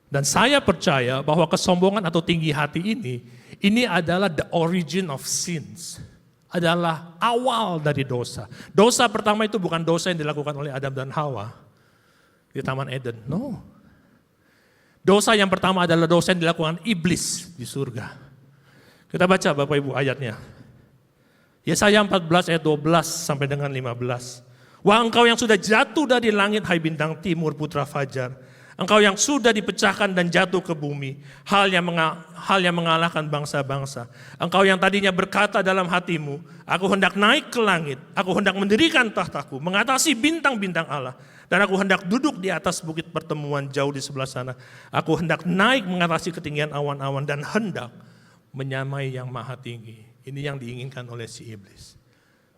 Dan saya percaya bahwa kesombongan atau tinggi hati ini adalah the origin of sins. Adalah awal dari dosa. Dosa pertama itu bukan dosa yang dilakukan oleh Adam dan Hawa di Taman Eden. No. Dosa yang pertama adalah dosa yang dilakukan iblis di surga. Kita baca Bapak Ibu ayatnya. Yesaya 14 ayat 12 sampai dengan 15. Wah engkau yang sudah jatuh dari langit, hai bintang timur putra fajar. Engkau yang sudah dipecahkan dan jatuh ke bumi, hal yang mengalahkan bangsa-bangsa. Engkau yang tadinya berkata dalam hatimu, aku hendak naik ke langit, aku hendak mendirikan tahtaku, mengatasi bintang-bintang Allah. Dan aku hendak duduk di atas bukit pertemuan jauh di sebelah sana. Aku hendak naik mengatasi ketinggian awan-awan dan hendak menyamai yang maha tinggi. Ini yang diinginkan oleh si iblis.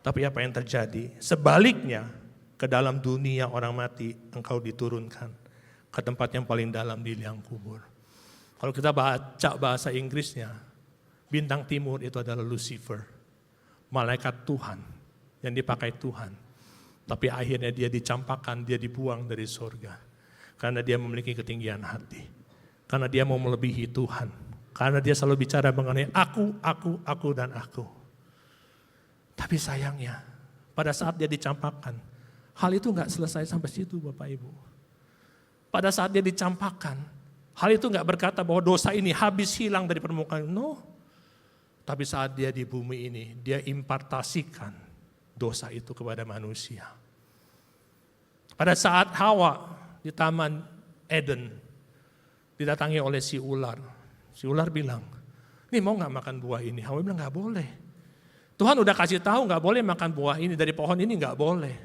Tapi apa yang terjadi? Sebaliknya, ke dalam dunia orang mati engkau diturunkan ke tempat yang paling dalam di liang kubur. Kalau kita baca bahasa Inggrisnya, bintang timur itu adalah Lucifer, malaikat Tuhan yang dipakai Tuhan. Tapi akhirnya dia dicampakkan, dia dibuang dari surga. Karena dia memiliki ketinggian hati. Karena dia mau melebihi Tuhan. Karena dia selalu bicara mengenai aku, dan aku. Tapi sayangnya, pada saat dia dicampakkan, hal itu gak selesai sampai situ Bapak Ibu. Pada saat dia dicampakkan, hal itu gak berkata bahwa dosa ini habis hilang dari permukaan. No. Tapi saat dia di bumi ini, dia impartasikan dosa itu kepada manusia. Pada saat Hawa di Taman Eden didatangi oleh si ular. Si ular bilang, nih mau gak makan buah ini? Hawa bilang gak boleh. Tuhan udah kasih tahu gak boleh makan buah ini, dari pohon ini gak boleh.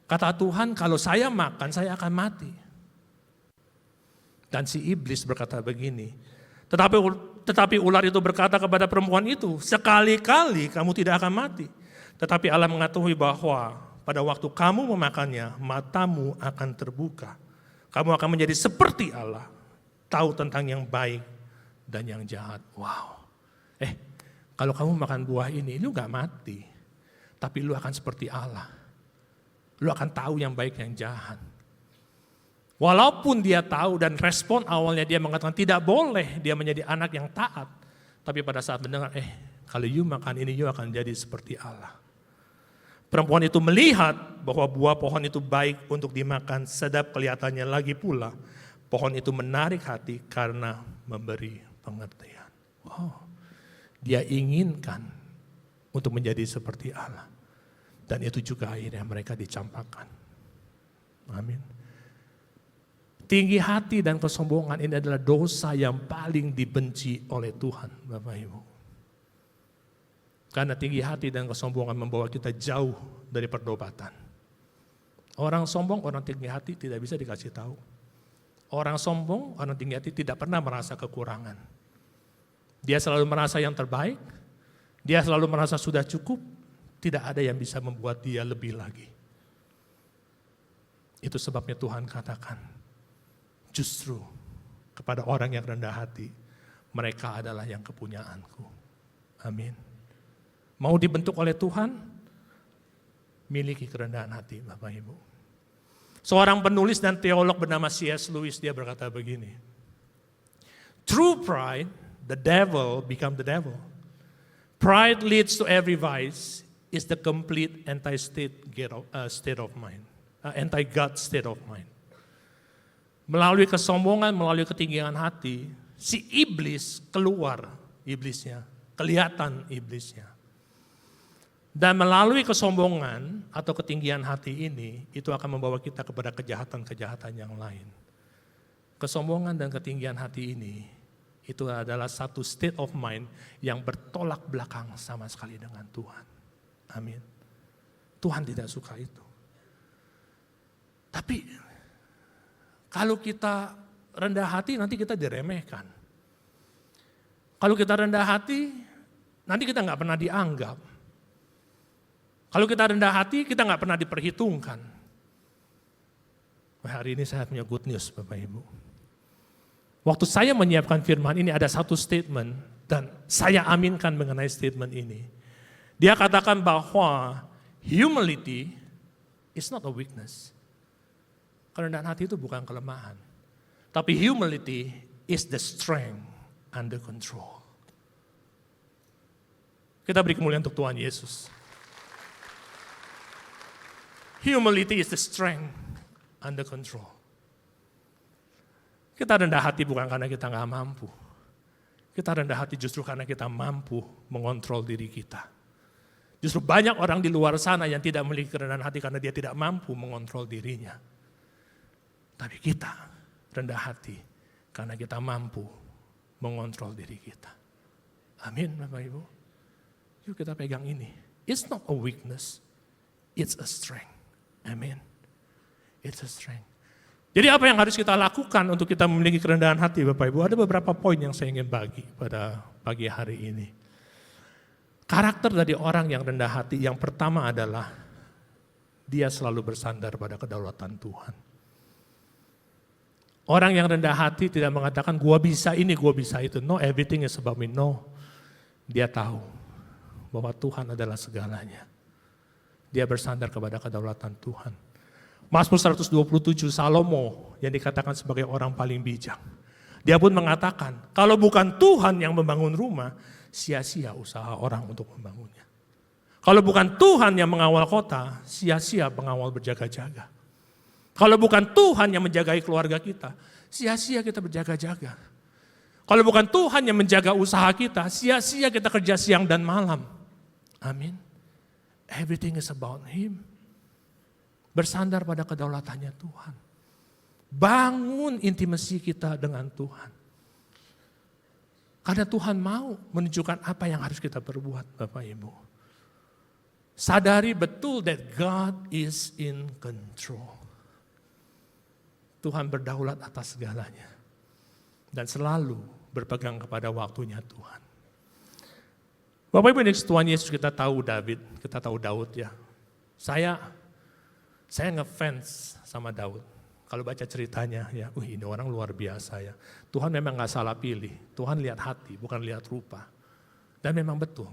Kata Tuhan, kalau saya makan saya akan mati. Dan si iblis berkata begini, tetapi ular itu berkata kepada perempuan itu, sekali-kali kamu tidak akan mati. Tetapi Allah mengetahui bahwa pada waktu kamu memakannya, matamu akan terbuka. Kamu akan menjadi seperti Allah, tahu tentang yang baik dan yang jahat. Wow. Kalau kamu makan buah ini, lu gak mati. Tapi lu akan seperti Allah. Lu akan tahu yang baik yang jahat. Walaupun dia tahu dan respon awalnya dia mengatakan tidak boleh dia menjadi anak yang taat. Tapi pada saat mendengar, kalau you makan ini you akan jadi seperti Allah. Perempuan itu melihat bahwa buah pohon itu baik untuk dimakan, sedap kelihatannya, lagi pula pohon itu menarik hati karena memberi pengertian. Wow, dia inginkan untuk menjadi seperti Allah. Dan itu juga akhirnya mereka dicampakkan. Amin. Tinggi hati dan kesombongan ini adalah dosa yang paling dibenci oleh Tuhan, Bapak Ibu. Karena tinggi hati dan kesombongan membawa kita jauh dari perdobatan. Orang sombong, orang tinggi hati tidak bisa dikasih tahu. Orang sombong, orang tinggi hati tidak pernah merasa kekurangan. Dia selalu merasa yang terbaik, dia selalu merasa sudah cukup, tidak ada yang bisa membuat dia lebih lagi. Itu sebabnya Tuhan katakan, justru kepada orang yang rendah hati, mereka adalah yang kepunyaanku. Amin. Mau dibentuk oleh Tuhan, miliki kerendahan hati Bapak Ibu. Seorang penulis dan teolog bernama C.S. Lewis, dia berkata begini, true pride, the devil become the devil. Pride leads to every vice, is the complete state of mind, anti-God state of mind. Melalui kesombongan, melalui ketinggian hati, si iblis keluar iblisnya, kelihatan iblisnya. Dan melalui kesombongan atau ketinggian hati ini, itu akan membawa kita kepada kejahatan-kejahatan yang lain. Kesombongan dan ketinggian hati ini, itu adalah satu state of mind yang bertolak belakang sama sekali dengan Tuhan. Amin. Tuhan tidak suka itu. Tapi kalau kita rendah hati nanti kita diremehkan. Kalau kita rendah hati, nanti kita nggak pernah dianggap. Kalau kita rendah hati, kita nggak pernah diperhitungkan. Hari ini saya punya good news Bapak Ibu. Waktu saya menyiapkan firman ini ada satu statement dan saya aminkan mengenai statement ini. Dia katakan bahwa humility is not a weakness. Kerendahan hati itu bukan kelemahan. Tapi humility is the strength under control. Kita beri kemuliaan untuk Tuhan Yesus. Humility is the strength under control. Kita rendah hati bukan karena kita nggak mampu. Kita rendah hati justru karena kita mampu mengontrol diri kita. Justru banyak orang di luar sana yang tidak memiliki kerendahan hati karena dia tidak mampu mengontrol dirinya. Tapi kita rendah hati karena kita mampu mengontrol diri kita. Amin Bapak Ibu. Yuk kita pegang ini. It's not a weakness, it's a strength. Amin. It's a strength. Jadi apa yang harus kita lakukan untuk kita memiliki kerendahan hati Bapak Ibu? Ada beberapa poin yang saya ingin bagi pada pagi hari ini. Karakter dari orang yang rendah hati yang pertama adalah dia selalu bersandar pada kedaulatan Tuhan. Orang yang rendah hati tidak mengatakan gua bisa ini, gua bisa itu. No, everything is about me. No. Dia tahu bahwa Tuhan adalah segalanya. Dia bersandar kepada kedaulatan Tuhan. Mazmur 127 Salomo yang dikatakan sebagai orang paling bijak. Dia pun mengatakan, kalau bukan Tuhan yang membangun rumah, sia-sia usaha orang untuk membangunnya. Kalau bukan Tuhan yang mengawal kota, sia-sia pengawal berjaga-jaga. Kalau bukan Tuhan yang menjagai keluarga kita, sia-sia kita berjaga-jaga. Kalau bukan Tuhan yang menjaga usaha kita, sia-sia kita kerja siang dan malam. Amin. Everything is about Him. Bersandar pada kedaulatannya Tuhan. Bangun intimasi kita dengan Tuhan. Karena Tuhan mau menunjukkan apa yang harus kita perbuat Bapak Ibu. Sadari betul that God is in control. Tuhan berdaulat atas segalanya. Dan selalu berpegang kepada waktunya Tuhan. Bapak Ibu, ini Tuhan Yesus kita tahu David, kita tahu Daud ya. Saya ngefans sama Daud. Kalau baca ceritanya ya, ini orang luar biasa ya. Tuhan memang gak salah pilih, Tuhan lihat hati bukan lihat rupa. Dan memang betul.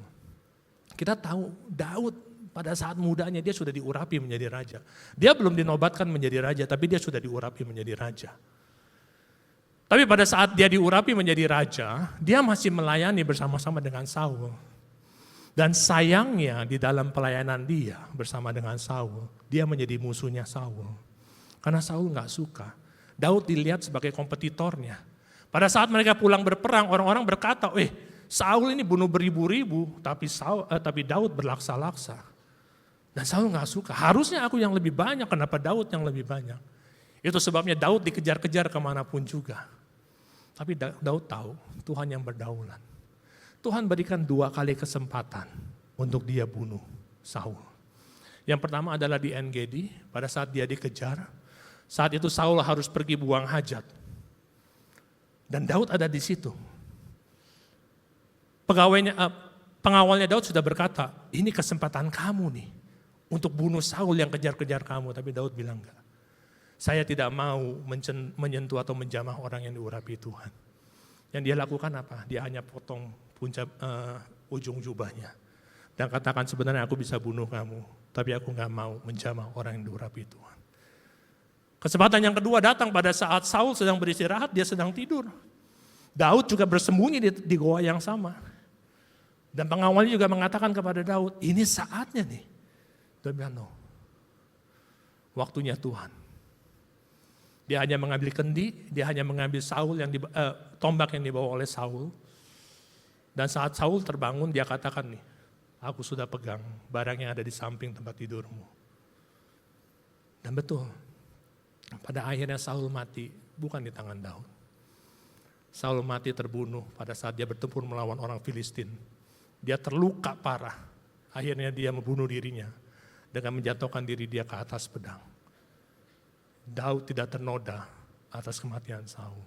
Kita tahu Daud pada saat mudanya dia sudah diurapi menjadi raja. Dia belum dinobatkan menjadi raja, tapi dia sudah diurapi menjadi raja. Tapi pada saat dia diurapi menjadi raja, dia masih melayani bersama-sama dengan Saul. Dan sayangnya di dalam pelayanan dia bersama dengan Saul, dia menjadi musuhnya Saul. Karena Saul gak suka. Daud dilihat sebagai kompetitornya. Pada saat mereka pulang berperang, orang-orang berkata, Saul ini bunuh beribu-ribu, tapi Daud berlaksa-laksa. Dan Saul gak suka, harusnya aku yang lebih banyak, kenapa Daud yang lebih banyak? Itu sebabnya Daud dikejar-kejar kemanapun juga. Tapi Daud tahu Tuhan yang berdaulat. Tuhan berikan 2 kali kesempatan untuk dia bunuh Saul. Yang pertama adalah di En-Gedi, pada saat dia dikejar. Saat itu Saul harus pergi buang hajat. Dan Daud ada di situ. Pengawalnya Daud sudah berkata, ini kesempatan kamu nih untuk bunuh Saul yang kejar-kejar kamu. Tapi Daud bilang enggak. Saya tidak mau menyentuh atau menjamah orang yang diurapi Tuhan. Yang dia lakukan apa? Dia hanya potong ujung jubahnya. Dan katakan sebenarnya aku bisa bunuh kamu, tapi aku gak mau menjamah orang yang diurapi Tuhan. Kesempatan yang kedua datang pada saat Saul sedang beristirahat, dia sedang tidur. Daud juga bersembunyi di goa yang sama. Dan pengawalnya juga mengatakan kepada Daud, ini saatnya nih. Dia bilang, no. Waktunya Tuhan. Dia hanya mengambil kendi, dia hanya mengambil tombak yang dibawa oleh Saul. Dan saat Saul terbangun, dia katakan nih, aku sudah pegang barang yang ada di samping tempat tidurmu. Dan betul, pada akhirnya Saul mati, bukan di tangan Daud. Saul mati terbunuh pada saat dia bertempur melawan orang Filistin. Dia terluka parah, akhirnya dia membunuh dirinya dengan menjatuhkan diri dia ke atas pedang. Daud tidak ternoda atas kematian Saul.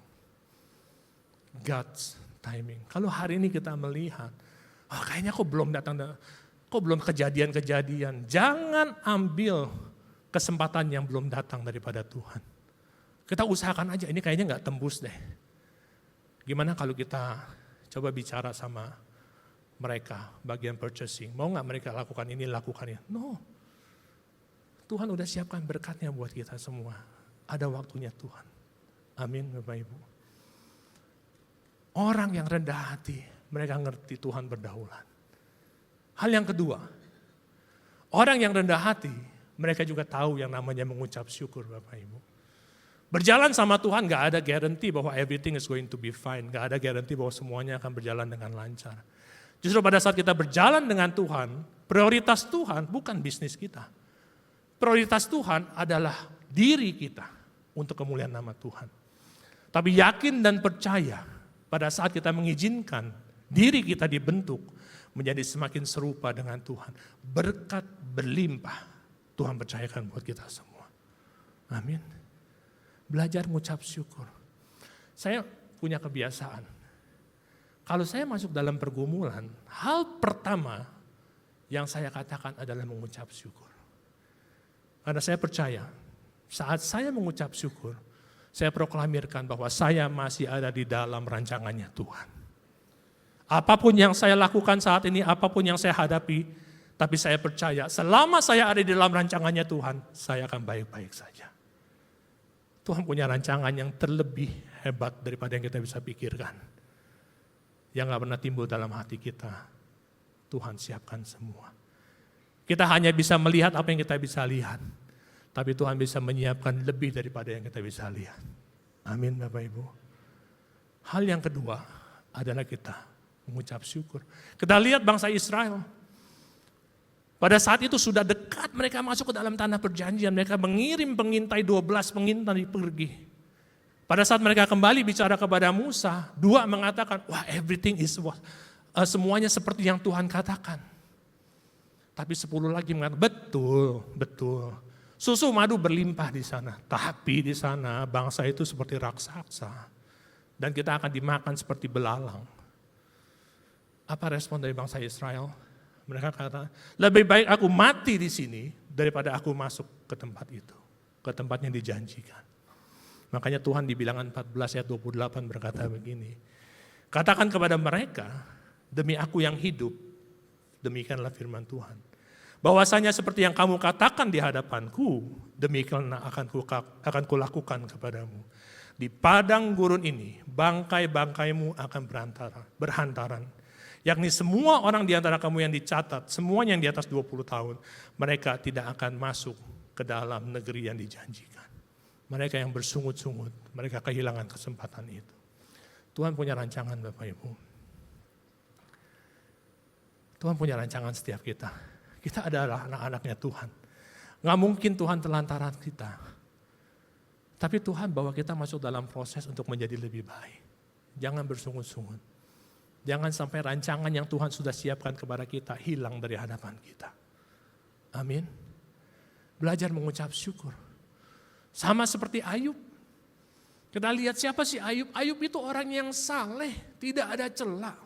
God's timing. Kalau hari ini kita melihat, kayaknya kok belum kejadian-kejadian. Jangan ambil kesempatan yang belum datang daripada Tuhan. Kita usahakan aja, ini kayaknya gak tembus deh. Gimana kalau kita coba bicara sama mereka, bagian purchasing. Mau gak mereka lakukan ini, lakukan ini? No. Tuhan udah siapkan berkatnya buat kita semua. Ada waktunya Tuhan. Amin Bapak Ibu. Orang yang rendah hati, mereka ngerti Tuhan berdaulat. Hal yang kedua, orang yang rendah hati, mereka juga tahu yang namanya mengucap syukur Bapak Ibu. Berjalan sama Tuhan gak ada guarantee bahwa everything is going to be fine. Gak ada guarantee bahwa semuanya akan berjalan dengan lancar. Justru pada saat kita berjalan dengan Tuhan, prioritas Tuhan bukan bisnis kita. Prioritas Tuhan adalah diri kita untuk kemuliaan nama Tuhan. Tapi yakin dan percaya pada saat kita mengizinkan diri kita dibentuk menjadi semakin serupa dengan Tuhan. Berkat berlimpah Tuhan percayakan buat kita semua. Amin. Belajar mengucap syukur. Saya punya kebiasaan. Kalau saya masuk dalam pergumulan, hal pertama yang saya katakan adalah mengucap syukur. Karena saya percaya, saat saya mengucap syukur, saya proklamirkan bahwa saya masih ada di dalam rancangannya Tuhan. Apapun yang saya lakukan saat ini, apapun yang saya hadapi, tapi saya percaya selama saya ada di dalam rancangannya Tuhan, saya akan baik-baik saja. Tuhan punya rancangan yang terlebih hebat daripada yang kita bisa pikirkan. Yang gak pernah timbul dalam hati kita, Tuhan siapkan semua. Kita hanya bisa melihat apa yang kita bisa lihat. Tapi Tuhan bisa menyiapkan lebih daripada yang kita bisa lihat. Amin Bapak Ibu. Hal yang kedua adalah kita mengucap syukur. Kita lihat bangsa Israel. Pada saat itu sudah dekat mereka masuk ke dalam tanah perjanjian. Mereka mengirim pengintai 12 pengintai pergi. Pada saat mereka kembali bicara kepada Musa, 2 mengatakan, wah everything is semuanya seperti yang Tuhan katakan. Tapi 10 lagi mengatakan, betul. Susu madu berlimpah di sana. Tapi di sana bangsa itu seperti raksasa. Dan kita akan dimakan seperti belalang. Apa respon dari bangsa Israel? Mereka kata, lebih baik aku mati di sini daripada aku masuk ke tempat itu. Ke tempat yang dijanjikan. Makanya Tuhan di Bilangan 14 ayat 28 berkata begini. Katakan kepada mereka, demi aku yang hidup, demikianlah firman Tuhan. Bahwasanya seperti yang kamu katakan di hadapanku, demikianlah akan kulakukan kepadamu. Di padang gurun ini, bangkai-bangkaimu akan berhantaran. Yakni semua orang di antara kamu yang dicatat, semuanya yang di atas 20 tahun, mereka tidak akan masuk ke dalam negeri yang dijanjikan. Mereka yang bersungut-sungut, mereka kehilangan kesempatan itu. Tuhan punya rancangan Bapak Ibu. Tuhan punya rancangan setiap kita. Kita adalah anak-anaknya Tuhan. Gak mungkin Tuhan telantaran kita. Tapi Tuhan bawa kita masuk dalam proses untuk menjadi lebih baik. Jangan bersungut-sungut. Jangan sampai rancangan yang Tuhan sudah siapkan kepada kita hilang dari hadapan kita. Amin. Belajar mengucap syukur. Sama seperti Ayub. Kita lihat siapa sih Ayub? Ayub itu orang yang saleh, tidak ada celah.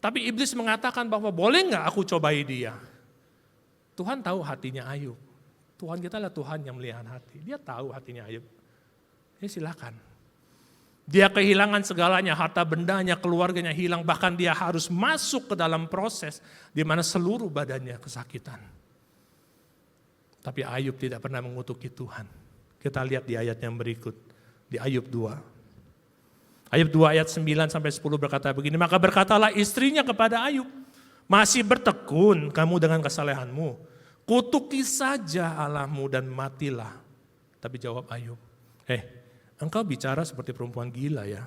Tapi iblis mengatakan bahwa boleh gak aku cobai dia? Tuhan tahu hatinya Ayub. Tuhan kita adalah Tuhan yang melihat hati. Dia tahu hatinya Ayub. Ya silakan. Dia kehilangan segalanya, harta bendanya, keluarganya hilang. Bahkan dia harus masuk ke dalam proses di mana seluruh badannya kesakitan. Tapi Ayub tidak pernah mengutuki Tuhan. Kita lihat di ayat yang berikut, di Ayub 2. Ayub 2 ayat 9 sampai 10 berkata begini, maka berkatalah istrinya kepada Ayub, masih bertekun kamu dengan kesalehanmu, kutuki saja Allahmu dan matilah. Tapi jawab Ayub, engkau bicara seperti perempuan gila ya.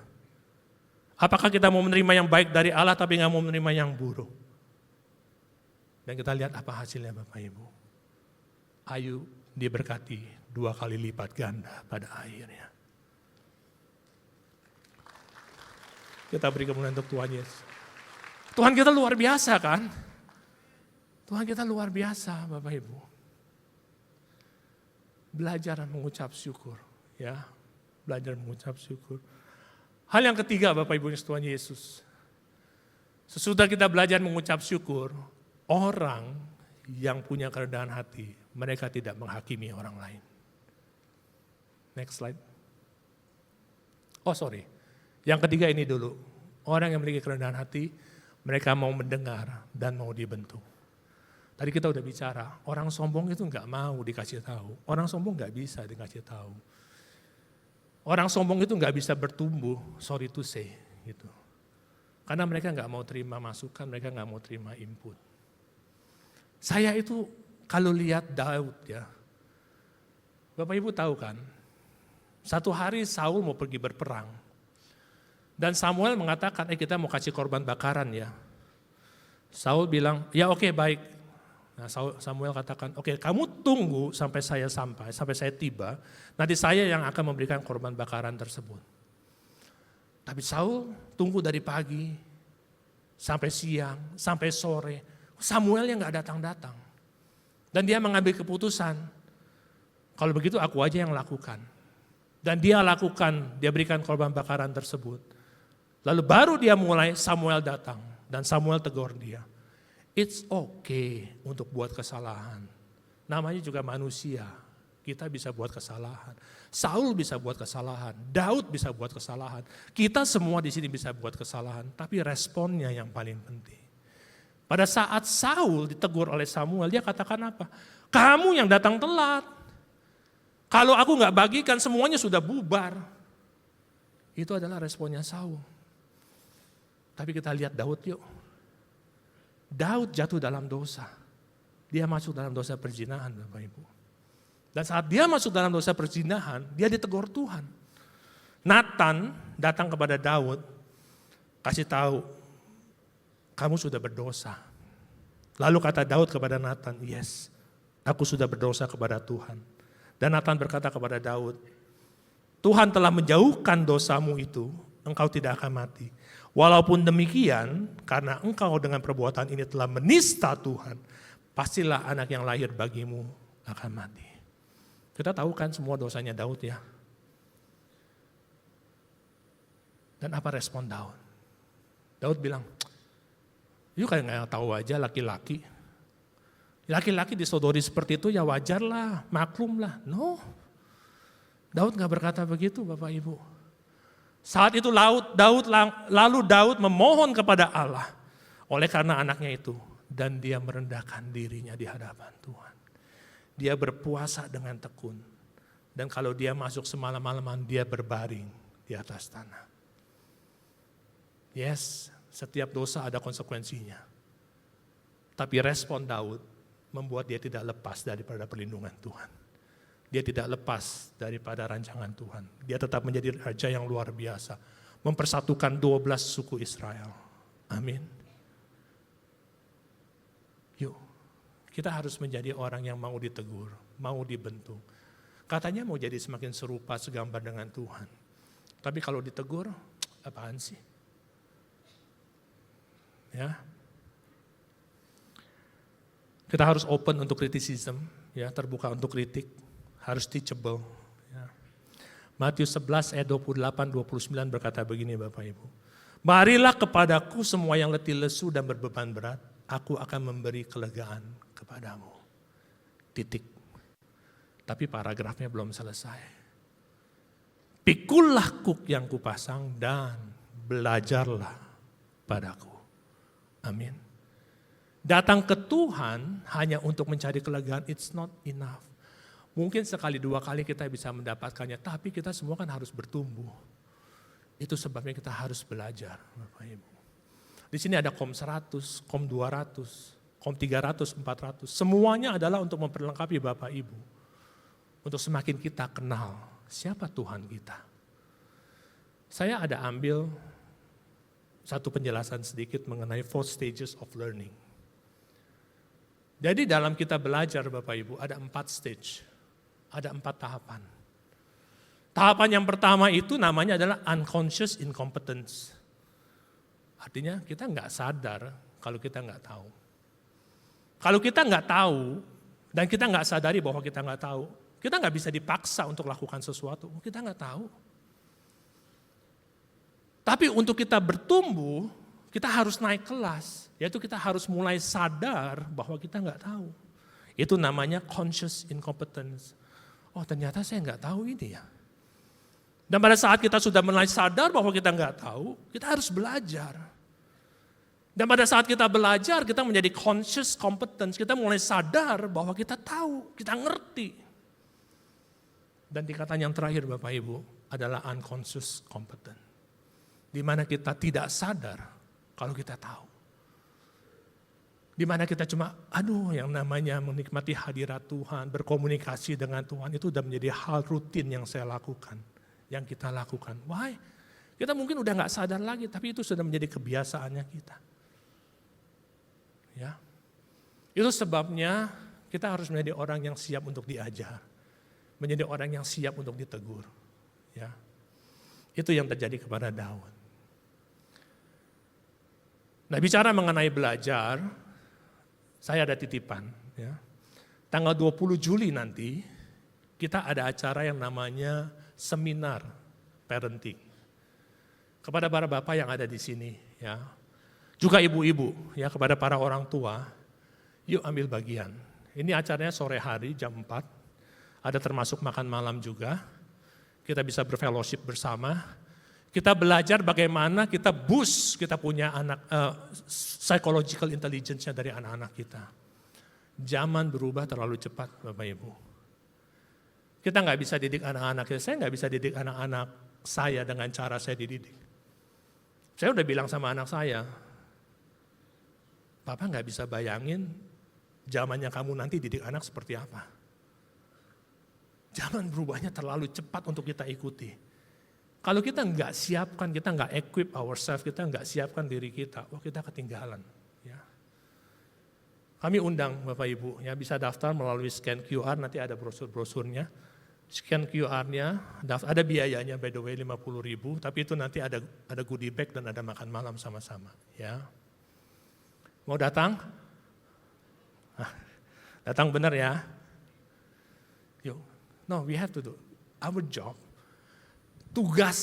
Apakah kita mau menerima yang baik dari Allah tapi gak mau menerima yang buruk? Dan kita lihat apa hasilnya Bapak Ibu. Ayub diberkati 2 kali lipat ganda pada akhirnya. Kita beri kemuliaan untuk Tuhan Yesus. Tuhan kita luar biasa kan? Tuhan kita luar biasa Bapak Ibu. Belajar mengucap syukur ya. Belajar mengucap syukur. Hal yang ketiga Bapak Ibu Tuhan Yesus. Sesudah kita belajar mengucap syukur, orang yang punya kerendahan hati, mereka tidak menghakimi orang lain. Next slide. Oh sorry, yang ketiga ini dulu. Orang yang memiliki kerendahan hati, mereka mau mendengar dan mau dibentuk. Tadi kita udah bicara, orang sombong itu nggak mau dikasih tahu. Orang sombong nggak bisa dikasih tahu. Orang sombong itu nggak bisa bertumbuh, sorry to say, gitu. Karena mereka nggak mau terima masukan, mereka nggak mau terima input. Saya itu kalau lihat Daud ya, Bapak Ibu tahu kan, satu hari Saul mau pergi berperang. Dan Samuel mengatakan, kita mau kasih korban bakaran ya. Saul bilang, ya oke, baik. Nah Samuel katakan, oke, kamu tunggu sampai saya tiba, nanti saya yang akan memberikan korban bakaran tersebut. Tapi Saul tunggu dari pagi, sampai siang, sampai sore, Samuel yang gak datang-datang. Dan dia mengambil keputusan, kalau begitu aku aja yang lakukan. Dan dia lakukan, dia berikan korban bakaran tersebut. Lalu baru dia mulai, Samuel datang, dan Samuel tegur dia. It's okay untuk buat kesalahan. Namanya juga manusia. Kita bisa buat kesalahan. Saul bisa buat kesalahan. Daud bisa buat kesalahan. Kita semua di sini bisa buat kesalahan. Tapi responnya yang paling penting. Pada saat Saul ditegur oleh Samuel, dia katakan apa? Kamu yang datang telat. Kalau aku nggak bagikan semuanya sudah bubar. Itu adalah responnya Saul. Tapi kita lihat Daud yuk. Daud jatuh dalam dosa. Dia masuk dalam dosa perzinahan Bapak Ibu. Dan saat dia masuk dalam dosa perzinahan, dia ditegur Tuhan. Nathan datang kepada Daud, kasih tahu, kamu sudah berdosa. Lalu kata Daud kepada Nathan, yes, aku sudah berdosa kepada Tuhan. Dan Nathan berkata kepada Daud, Tuhan telah menjauhkan dosamu itu, engkau tidak akan mati. Walaupun demikian, karena engkau dengan perbuatan ini telah menista Tuhan, pastilah anak yang lahir bagimu akan mati. Kita tahu kan semua dosanya Daud ya. Dan apa respon Daud? Daud bilang, you kayak nggak tahu aja laki-laki. Laki-laki disodori seperti itu ya wajarlah, maklumlah. No, Daud nggak berkata begitu Bapak Ibu. Saat itu lalu Daud memohon kepada Allah oleh karena anaknya itu. Dan dia merendahkan dirinya di hadapan Tuhan. Dia berpuasa dengan tekun. Dan kalau dia masuk semalam-malaman dia berbaring di atas tanah. Yes, setiap dosa ada konsekuensinya. Tapi respon Daud membuat dia tidak lepas daripada perlindungan Tuhan. Dia tidak lepas daripada rancangan Tuhan. Dia tetap menjadi raja yang luar biasa. Mempersatukan 12 suku Israel. Amin. Yuk, kita harus menjadi orang yang mau ditegur, mau dibentuk. Katanya mau jadi semakin serupa segambar dengan Tuhan. Tapi kalau ditegur, apaan sih? Ya. Kita harus open untuk criticism, ya, terbuka untuk kritik. Harus teachable. Ya. Matius 11 ayat 28-29 berkata begini Bapak Ibu. Marilah kepadaku semua yang letih lesu dan berbeban berat, aku akan memberi kelegaan kepadamu. Titik. Tapi paragrafnya belum selesai. Pikullah kuk yang kupasang dan belajarlah padaku. Amin. Datang ke Tuhan hanya untuk mencari kelegaan, it's not enough. Mungkin sekali dua kali kita bisa mendapatkannya, tapi kita semua kan harus bertumbuh. Itu sebabnya kita harus belajar, Bapak Ibu. Di sini ada KOM 100, KOM 200, KOM 300, 400. Semuanya adalah untuk memperlengkapi Bapak Ibu. Untuk semakin kita kenal siapa Tuhan kita. Saya ada ambil satu penjelasan sedikit mengenai 4 stages of learning. Jadi dalam kita belajar Bapak Ibu ada 4 stage. Ada 4 tahapan. Tahapan yang pertama itu namanya adalah unconscious incompetence. Artinya kita nggak sadar kalau kita nggak tahu. Kalau kita nggak tahu dan kita nggak sadari bahwa kita nggak tahu, kita nggak bisa dipaksa untuk lakukan sesuatu. Kita nggak tahu. Tapi untuk kita bertumbuh, kita harus naik kelas. Yaitu kita harus mulai sadar bahwa kita nggak tahu. Itu namanya conscious incompetence. Oh ternyata saya nggak tahu ini ya. Dan pada saat kita sudah mulai sadar bahwa kita nggak tahu, kita harus belajar. Dan pada saat kita belajar, kita menjadi conscious competence. Kita mulai sadar bahwa kita tahu, kita ngerti. Dan tingkatan yang terakhir Bapak Ibu adalah unconscious competence. Di mana kita tidak sadar kalau kita tahu. Di mana kita cuma, yang namanya menikmati hadirat Tuhan, berkomunikasi dengan Tuhan, itu sudah menjadi hal rutin yang saya lakukan. Yang kita lakukan. Why? Kita mungkin udah gak sadar lagi, tapi itu sudah menjadi kebiasaannya kita. Ya, itu sebabnya kita harus menjadi orang yang siap untuk diajar. Menjadi orang yang siap untuk ditegur. Ya, itu yang terjadi kepada Daud. Nah bicara mengenai belajar, saya ada titipan. Ya. Tanggal 20 Juli nanti, kita ada acara yang namanya seminar parenting. Kepada para bapak yang ada di sini, ya, juga ibu-ibu, ya, kepada para orang tua, yuk ambil bagian. Ini acaranya sore hari jam 4, ada termasuk makan malam juga. Kita bisa berfellowship bersama. Kita belajar bagaimana kita boost, kita punya psychological intelligence-nya dari anak-anak kita. Zaman berubah terlalu cepat, Bapak Ibu. Kita nggak bisa didik anak-anak kita, saya nggak bisa didik anak-anak saya dengan cara saya dididik. Saya udah bilang sama anak saya, Papa nggak bisa bayangin zamannya kamu nanti didik anak seperti apa. Zaman berubahnya terlalu cepat untuk kita ikuti. Kalau kita nggak siapkan, kita nggak equip ourselves, kita nggak siapkan diri kita, kita ketinggalan. Ya. Kami undang Bapak Ibu, ya bisa daftar melalui scan QR, nanti ada brosur-brosurnya. Scan QR-nya, ada biayanya by the way 50.000, tapi itu nanti ada goodie bag dan ada makan malam sama-sama. Ya. Mau datang? Datang benar ya? Yuk. No, we have to do our job. Tugas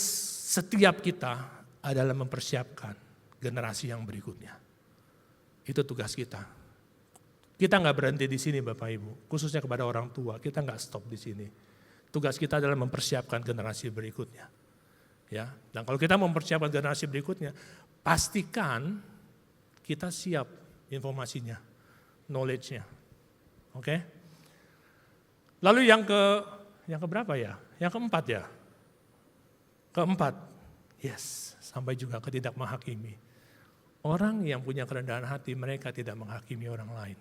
setiap kita adalah mempersiapkan generasi yang berikutnya. Itu tugas kita. Kita nggak berhenti di sini Bapak Ibu, khususnya kepada orang tua, kita nggak stop di sini. Tugas kita adalah mempersiapkan generasi berikutnya. Ya, dan kalau kita mempersiapkan generasi berikutnya, pastikan kita siap informasinya, knowledge-nya. Oke? Lalu yang keberapa ya? Yang keempat ya? Keempat, yes, sampai juga ke tidak menghakimi. Orang yang punya kerendahan hati, mereka tidak menghakimi orang lain.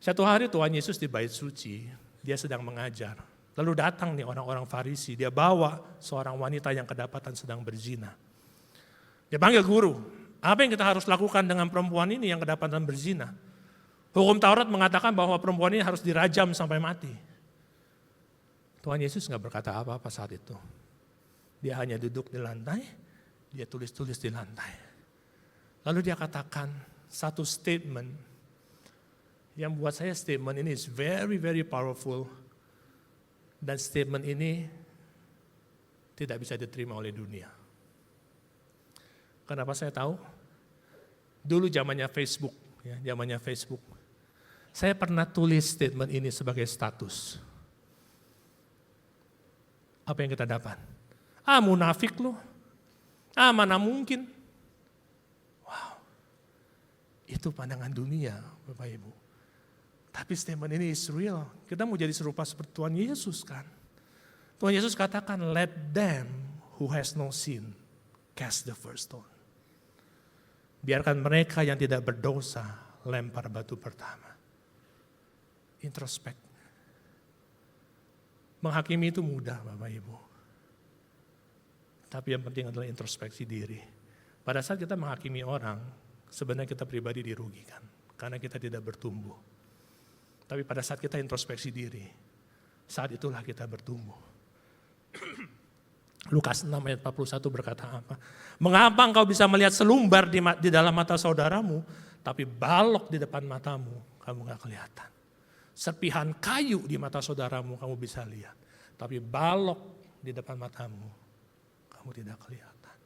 Satu hari Tuhan Yesus di bait suci, dia sedang mengajar. Lalu datang nih orang-orang Farisi, dia bawa seorang wanita yang kedapatan sedang berzina. Dia panggil guru, apa yang kita harus lakukan dengan perempuan ini yang kedapatan berzina? Hukum Taurat mengatakan bahwa perempuan ini harus dirajam sampai mati. Tuhan Yesus nggak berkata apa-apa saat itu. Dia hanya duduk di lantai, dia tulis-tulis di lantai. Lalu dia katakan satu statement yang buat saya statement ini is very very powerful. Dan statement ini tidak bisa diterima oleh dunia. Kenapa saya tahu? Dulu zamannya Facebook, ya, zamannya Facebook. Saya pernah tulis statement ini sebagai status. Apa yang kita dapat? Munafik lu. Mana mungkin. Wow. Itu pandangan dunia, Bapak Ibu. Tapi statement ini is real. Kita mau jadi serupa seperti Tuhan Yesus kan. Tuhan Yesus katakan, let them who has no sin cast the first stone. Biarkan mereka yang tidak berdosa lempar batu pertama. Introspek. Menghakimi itu mudah Bapak Ibu. Tapi yang penting adalah introspeksi diri. Pada saat kita menghakimi orang, sebenarnya kita pribadi dirugikan. Karena kita tidak bertumbuh. Tapi pada saat kita introspeksi diri, saat itulah kita bertumbuh. Lukas 6 ayat 41 berkata apa? Mengapa engkau bisa melihat selumbar di dalam mata saudaramu, tapi balok di depan matamu, kamu gak kelihatan. Serpihan kayu di mata saudaramu kamu bisa lihat, tapi balok di depan matamu, kamu tidak kelihatan.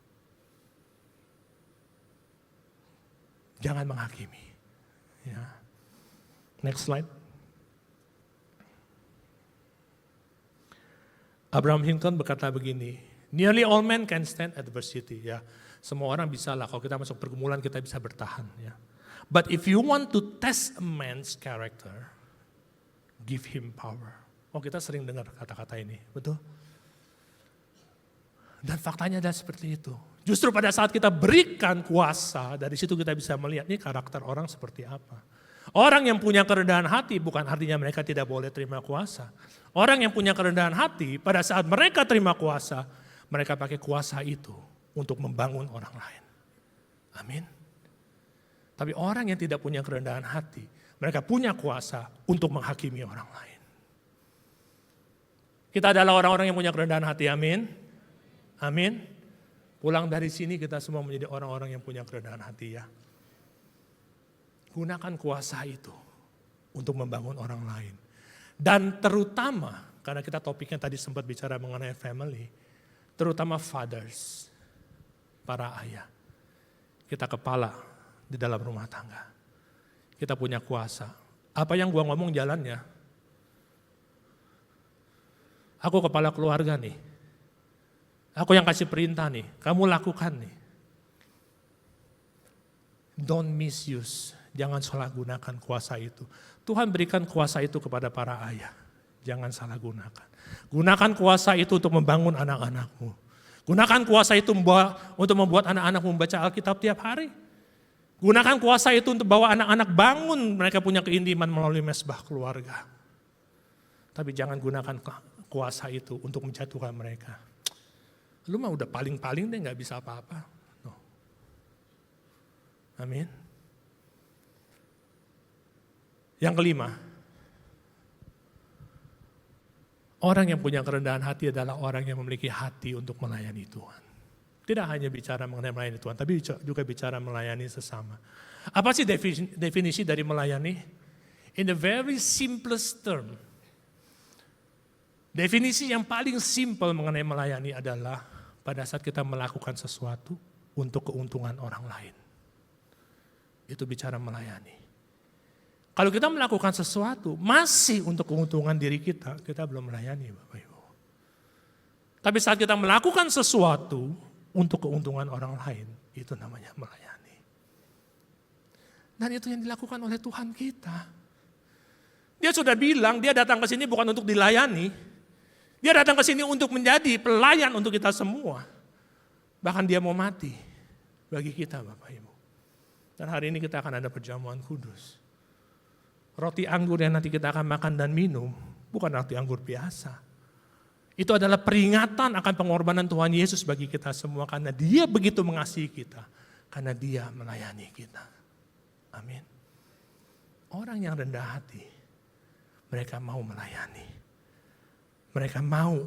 Jangan menghakimi. Ya. Next slide. Abraham Lincoln berkata begini, nearly all men can stand adversity. Ya, semua orang bisa lah, kalau kita masuk pergumulan kita bisa bertahan. Ya. But if you want to test a man's character, give him power. Oh, kita sering dengar kata-kata ini, betul? Dan faktanya adalah seperti itu. Justru pada saat kita berikan kuasa, dari situ kita bisa melihat nih karakter orang seperti apa. Orang yang punya kerendahan hati bukan artinya mereka tidak boleh terima kuasa. Orang yang punya kerendahan hati pada saat mereka terima kuasa, mereka pakai kuasa itu untuk membangun orang lain. Amin. Tapi orang yang tidak punya kerendahan hati, mereka punya kuasa untuk menghakimi orang lain. Kita adalah orang-orang yang punya kerendahan hati, amin. Amin. Pulang dari sini kita semua menjadi orang-orang yang punya kerendahan hati ya. Gunakan kuasa itu untuk membangun orang lain. Dan terutama, karena kita topiknya tadi sempat bicara mengenai family, terutama fathers, para ayah. Kita kepala di dalam rumah tangga. Kita punya kuasa. Apa yang gua ngomong jalannya? Aku kepala keluarga nih. Aku yang kasih perintah nih, kamu lakukan nih. Don't misuse. Jangan salah gunakan kuasa itu. Tuhan berikan kuasa itu kepada para ayah. Jangan salah gunakan. Gunakan kuasa itu untuk membangun anak-anakmu. Gunakan kuasa itu untuk membuat anak-anakmu membaca Alkitab tiap hari. Gunakan kuasa itu untuk bawa anak-anak bangun. Mereka punya keintiman melalui mesbah keluarga. Tapi jangan gunakan kuasa itu untuk menjatuhkan mereka. Lu mah udah paling-paling deh gak bisa apa-apa. No. Amin. Yang kelima, orang yang punya kerendahan hati adalah orang yang memiliki hati untuk melayani Tuhan. Tidak hanya bicara mengenai melayani Tuhan, tapi juga bicara melayani sesama. Apa sih definisi dari melayani? In the very simplest term, definisi yang paling simple mengenai melayani adalah pada saat kita melakukan sesuatu untuk keuntungan orang lain. Itu bicara melayani. Kalau kita melakukan sesuatu masih untuk keuntungan diri kita, kita belum melayani Bapak Ibu. Tapi saat kita melakukan sesuatu untuk keuntungan orang lain, itu namanya melayani. Dan itu yang dilakukan oleh Tuhan kita. Dia sudah bilang, dia datang ke sini bukan untuk dilayani. Dia datang ke sini untuk menjadi pelayan untuk kita semua. Bahkan dia mau mati bagi kita Bapak Ibu. Dan hari ini kita akan ada perjamuan kudus. Roti anggur yang nanti kita akan makan dan minum, bukan roti anggur biasa. Itu adalah peringatan akan pengorbanan Tuhan Yesus bagi kita semua. Karena dia begitu mengasihi kita. Karena dia melayani kita. Amin. Orang yang rendah hati, mereka mau melayani. Mereka mau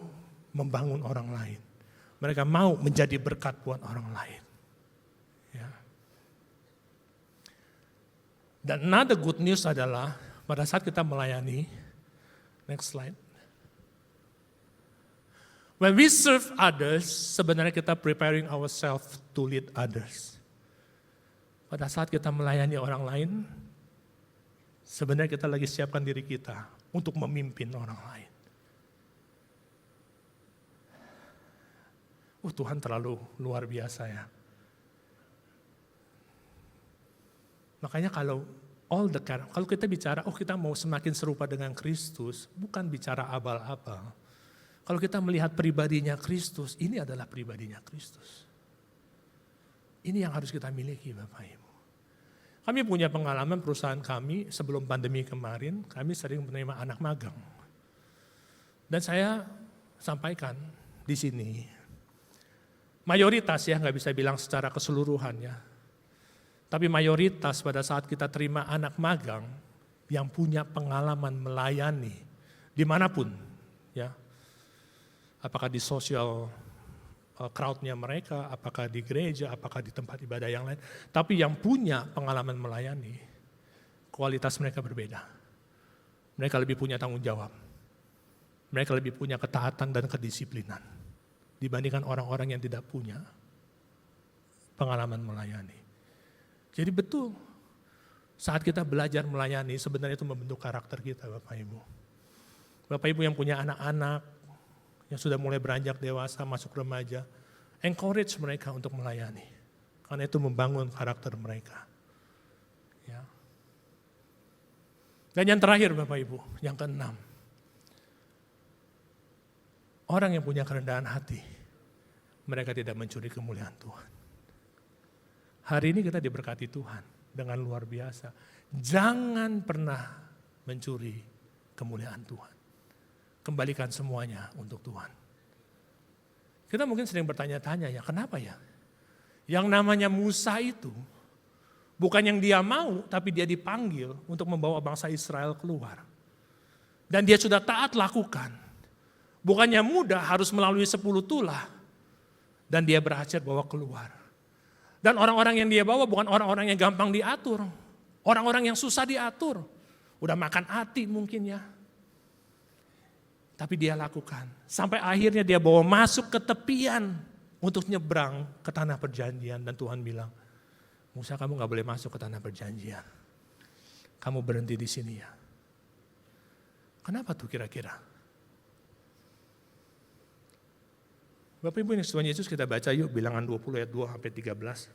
membangun orang lain. Mereka mau menjadi berkat buat orang lain. Ya. Dan another good news adalah pada saat kita melayani, next slide. When we serve others, sebenarnya kita preparing ourselves to lead others. Pada saat kita melayani orang lain, sebenarnya kita lagi siapkan diri kita untuk memimpin orang lain. Tuhan terlalu luar biasa ya. Makanya kalau kita bicara, kita mau semakin serupa dengan Kristus, bukan bicara abal-abal. Kalau kita melihat pribadinya Kristus, ini adalah pribadinya Kristus. Ini yang harus kita miliki Bapak Ibu. Kami punya pengalaman perusahaan kami sebelum pandemi kemarin, kami sering menerima anak magang. Dan saya sampaikan di sini, mayoritas ya, nggak bisa bilang secara keseluruhan ya. Tapi mayoritas pada saat kita terima anak magang yang punya pengalaman melayani dimanapun, ya, apakah di sosial crowd-nya mereka, apakah di gereja, apakah di tempat ibadah yang lain, tapi yang punya pengalaman melayani, kualitas mereka berbeda. Mereka lebih punya tanggung jawab, mereka lebih punya ketaatan dan kedisiplinan dibandingkan orang-orang yang tidak punya pengalaman melayani. Jadi betul, saat kita belajar melayani sebenarnya itu membentuk karakter kita Bapak Ibu. Bapak Ibu yang punya anak-anak, yang sudah mulai beranjak dewasa, masuk remaja, encourage mereka untuk melayani. Karena itu membangun karakter mereka. Ya. Dan yang terakhir Bapak Ibu, yang keenam. Orang yang punya kerendahan hati, mereka tidak mencuri kemuliaan Tuhan. Hari ini kita diberkati Tuhan dengan luar biasa. Jangan pernah mencuri kemuliaan Tuhan. Kembalikan semuanya untuk Tuhan. Kita mungkin sering bertanya-tanya ya, kenapa ya? Yang namanya Musa itu, bukan yang dia mau, tapi dia dipanggil untuk membawa bangsa Israel keluar. Dan dia sudah taat lakukan. Bukannya mudah, harus melalui 10 tulah. Dan dia berhasil bawa keluar. Dan orang-orang yang dia bawa bukan orang-orang yang gampang diatur. Orang-orang yang susah diatur. Udah makan hati mungkin ya. Tapi dia lakukan. Sampai akhirnya dia bawa masuk ke tepian untuk nyebrang ke tanah perjanjian. Dan Tuhan bilang, Musa kamu gak boleh masuk ke tanah perjanjian. Kamu berhenti di sini ya. Kenapa tuh kira-kira? Bapak Ibu yang Tuhan Yesus kita baca yuk Bilangan 20 ayat 2 sampai 13.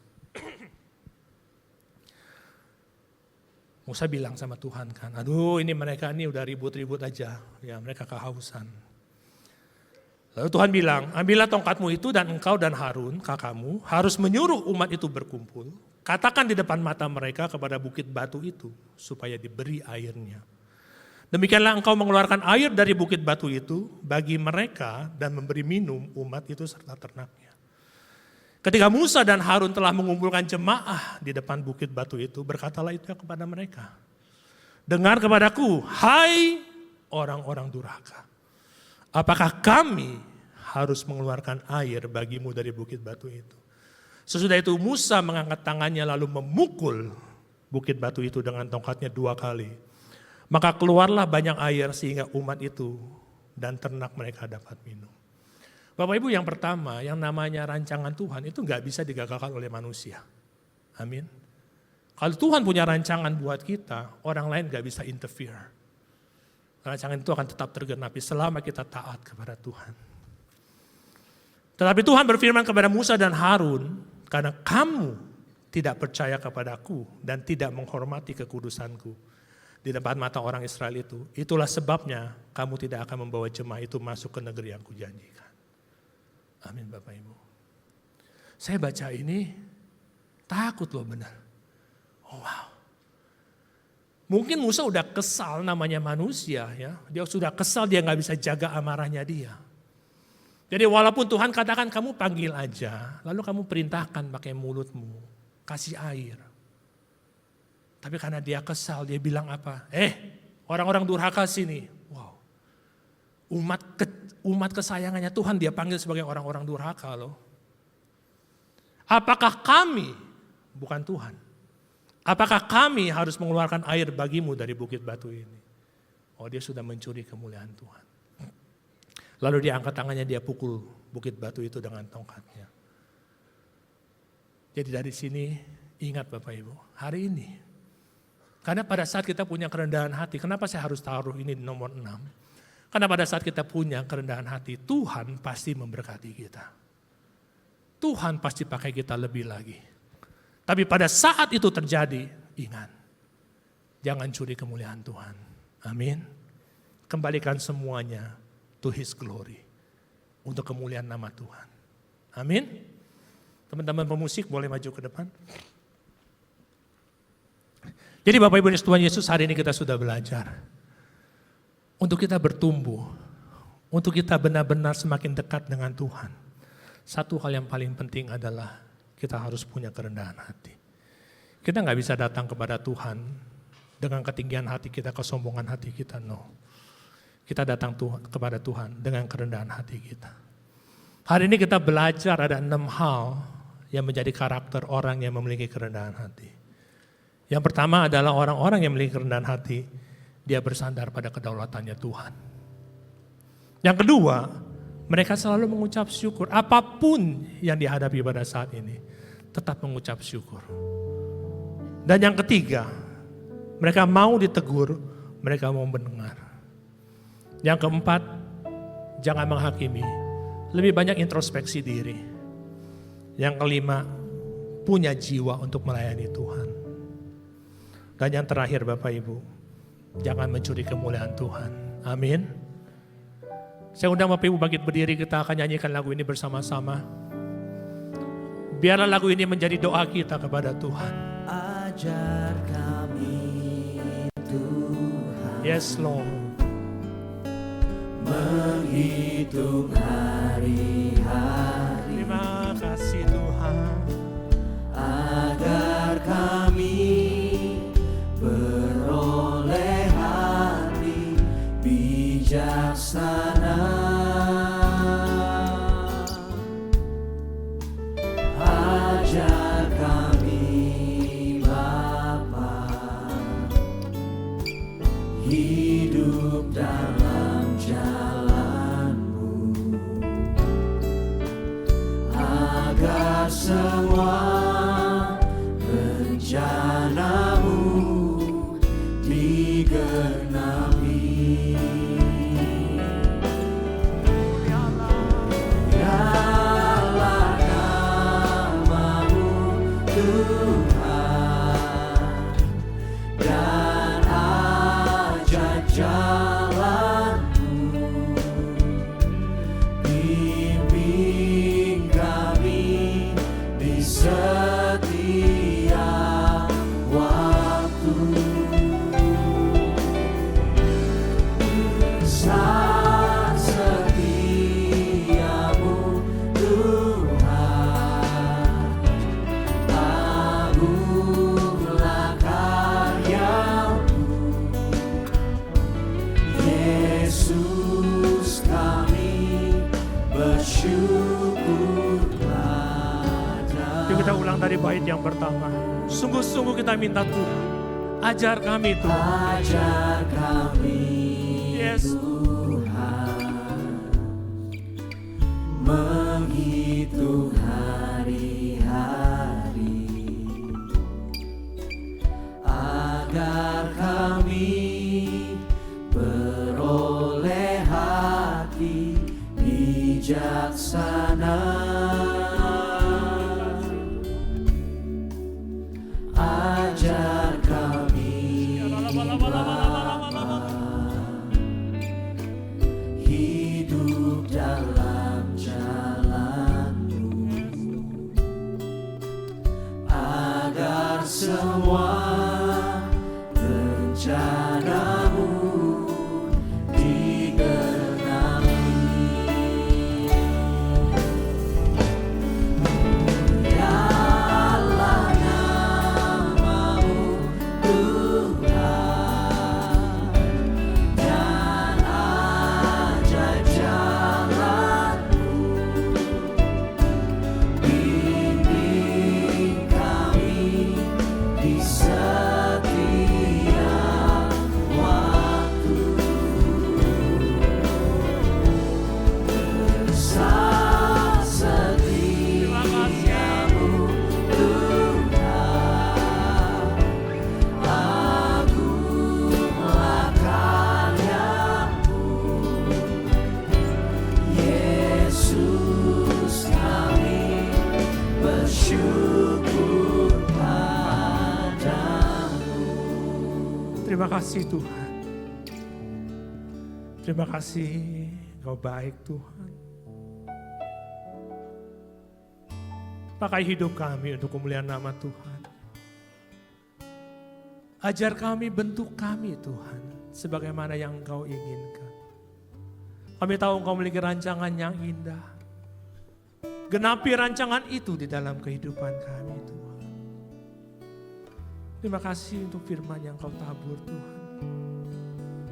Musa bilang sama Tuhan kan, aduh ini mereka ini udah ribut-ribut aja, ya mereka kehausan. Lalu Tuhan bilang, ambillah tongkatmu itu dan engkau dan Harun kakakmu harus menyuruh umat itu berkumpul. Katakan di depan mata mereka kepada bukit batu itu supaya diberi airnya. Demikianlah engkau mengeluarkan air dari bukit batu itu bagi mereka dan memberi minum umat itu serta ternaknya. Ketika Musa dan Harun telah mengumpulkan jemaah di depan bukit batu itu, berkatalah itu kepada mereka. Dengar kepadaku, hai orang-orang durhaka. Apakah kami harus mengeluarkan air bagimu dari bukit batu itu? Sesudah itu Musa mengangkat tangannya lalu memukul bukit batu itu dengan tongkatnya 2 kali. Maka keluarlah banyak air sehingga umat itu dan ternak mereka dapat minum. Bapak Ibu yang pertama, yang namanya rancangan Tuhan itu gak bisa digagalkan oleh manusia. Amin. Kalau Tuhan punya rancangan buat kita, orang lain gak bisa interfere. Rancangan itu akan tetap tergenapi selama kita taat kepada Tuhan. Tetapi Tuhan berfirman kepada Musa dan Harun, karena kamu tidak percaya kepadaku dan tidak menghormati kekudusanku di depan mata orang Israel itu, itulah sebabnya kamu tidak akan membawa jemaah itu masuk ke negeri yang kujanjikan. Amin Bapak Ibu. Saya baca ini takut loh benar. Oh wow. Mungkin Musa udah kesal namanya manusia ya. Dia sudah kesal dia gak bisa jaga amarahnya dia. Jadi walaupun Tuhan katakan kamu panggil aja, lalu kamu perintahkan pakai mulutmu, kasih air. Tapi karena dia kesal, dia bilang apa? Orang-orang durhaka sini. Wow. Umat kesayangannya Tuhan dia panggil sebagai orang-orang durhaka loh. Apakah kami, bukan Tuhan, apakah kami harus mengeluarkan air bagimu dari bukit batu ini? Oh dia sudah mencuri kemuliaan Tuhan. Lalu dia angkat tangannya, dia pukul bukit batu itu dengan tongkatnya. Jadi dari sini ingat Bapak Ibu, hari ini. Karena pada saat kita punya kerendahan hati, kenapa saya harus taruh ini di nomor 6? Karena pada saat kita punya kerendahan hati, Tuhan pasti memberkati kita. Tuhan pasti pakai kita lebih lagi. Tapi pada saat itu terjadi, ingat, jangan curi kemuliaan Tuhan. Amin. Kembalikan semuanya to His glory. Untuk kemuliaan nama Tuhan. Amin. Teman-teman pemusik boleh maju ke depan. Jadi Bapak Ibu Tuhan Yesus, hari ini kita sudah belajar. Untuk kita bertumbuh. Untuk kita benar-benar semakin dekat dengan Tuhan. Satu hal yang paling penting adalah kita harus punya kerendahan hati. Kita gak bisa datang kepada Tuhan dengan ketinggian hati kita, kesombongan hati kita, no. Kita datang kepada Tuhan dengan kerendahan hati kita. Hari ini kita belajar ada 6 hal yang menjadi karakter orang yang memiliki kerendahan hati. Yang pertama adalah orang-orang yang memiliki kerendahan hati, dia bersandar pada kedaulatannya Tuhan. Yang kedua, mereka selalu mengucap syukur. Apapun yang dihadapi pada saat ini, tetap mengucap syukur. Dan yang ketiga, mereka mau ditegur, mereka mau mendengar. Yang keempat, jangan menghakimi, lebih banyak introspeksi diri. Yang kelima, punya jiwa untuk melayani Tuhan. Dan yang terakhir Bapak Ibu, jangan mencuri kemuliaan Tuhan. Amin. Saya undang Bapak Ibu bangkit berdiri, kita akan nyanyikan lagu ini bersama-sama. Biarlah lagu ini menjadi doa kita kepada Tuhan. Ajar kami Tuhan. Yes Lord. Menghitung hari-hari. Terima kasih Tuhan. Agar kami beroleh hati bijaksana. Ajar kami Bapa hidup dalam jalan-Mu, agar semua rencana-Mu digenapi. Biarlah nama-Mu Tuhan, dan ajar jalan-Mu, bimbing kami di setiap waktu. Besar setiamu Tuhan, agunglah karya-Mu. Yesus kami bersyukur padamu. Yuk kita ulang dari bait yang pertama. Sungguh-sungguh kita minta Tuhan, ajar kami Tuhan. Ajar kami Yes. Tuhan, menghitung hari-hari, agar kami beroleh hati bijaksana. Ajar kami hidup dalam jalan-Mu, agar semua rencana-Mu digenapi. Biarlah nama-Mu Tuhan, dan ajar jalan-Mu, bimbing kami di setiap waktu. Besar setiamu Tuhan, agunglah karya-Mu. Yesus kami bersyukur padamu. Terima kasih Tuhan. Terima kasih Engkau baik Tuhan. Pakai hidup kami untuk kemuliaan nama Tuhan. Ajar kami, bentuk kami Tuhan, sebagaimana yang Engkau inginkan. Kami tahu Engkau memiliki rancangan yang indah. Genapi rancangan itu di dalam kehidupan kami Tuhan. Terima kasih untuk firman yang Kau tabur Tuhan.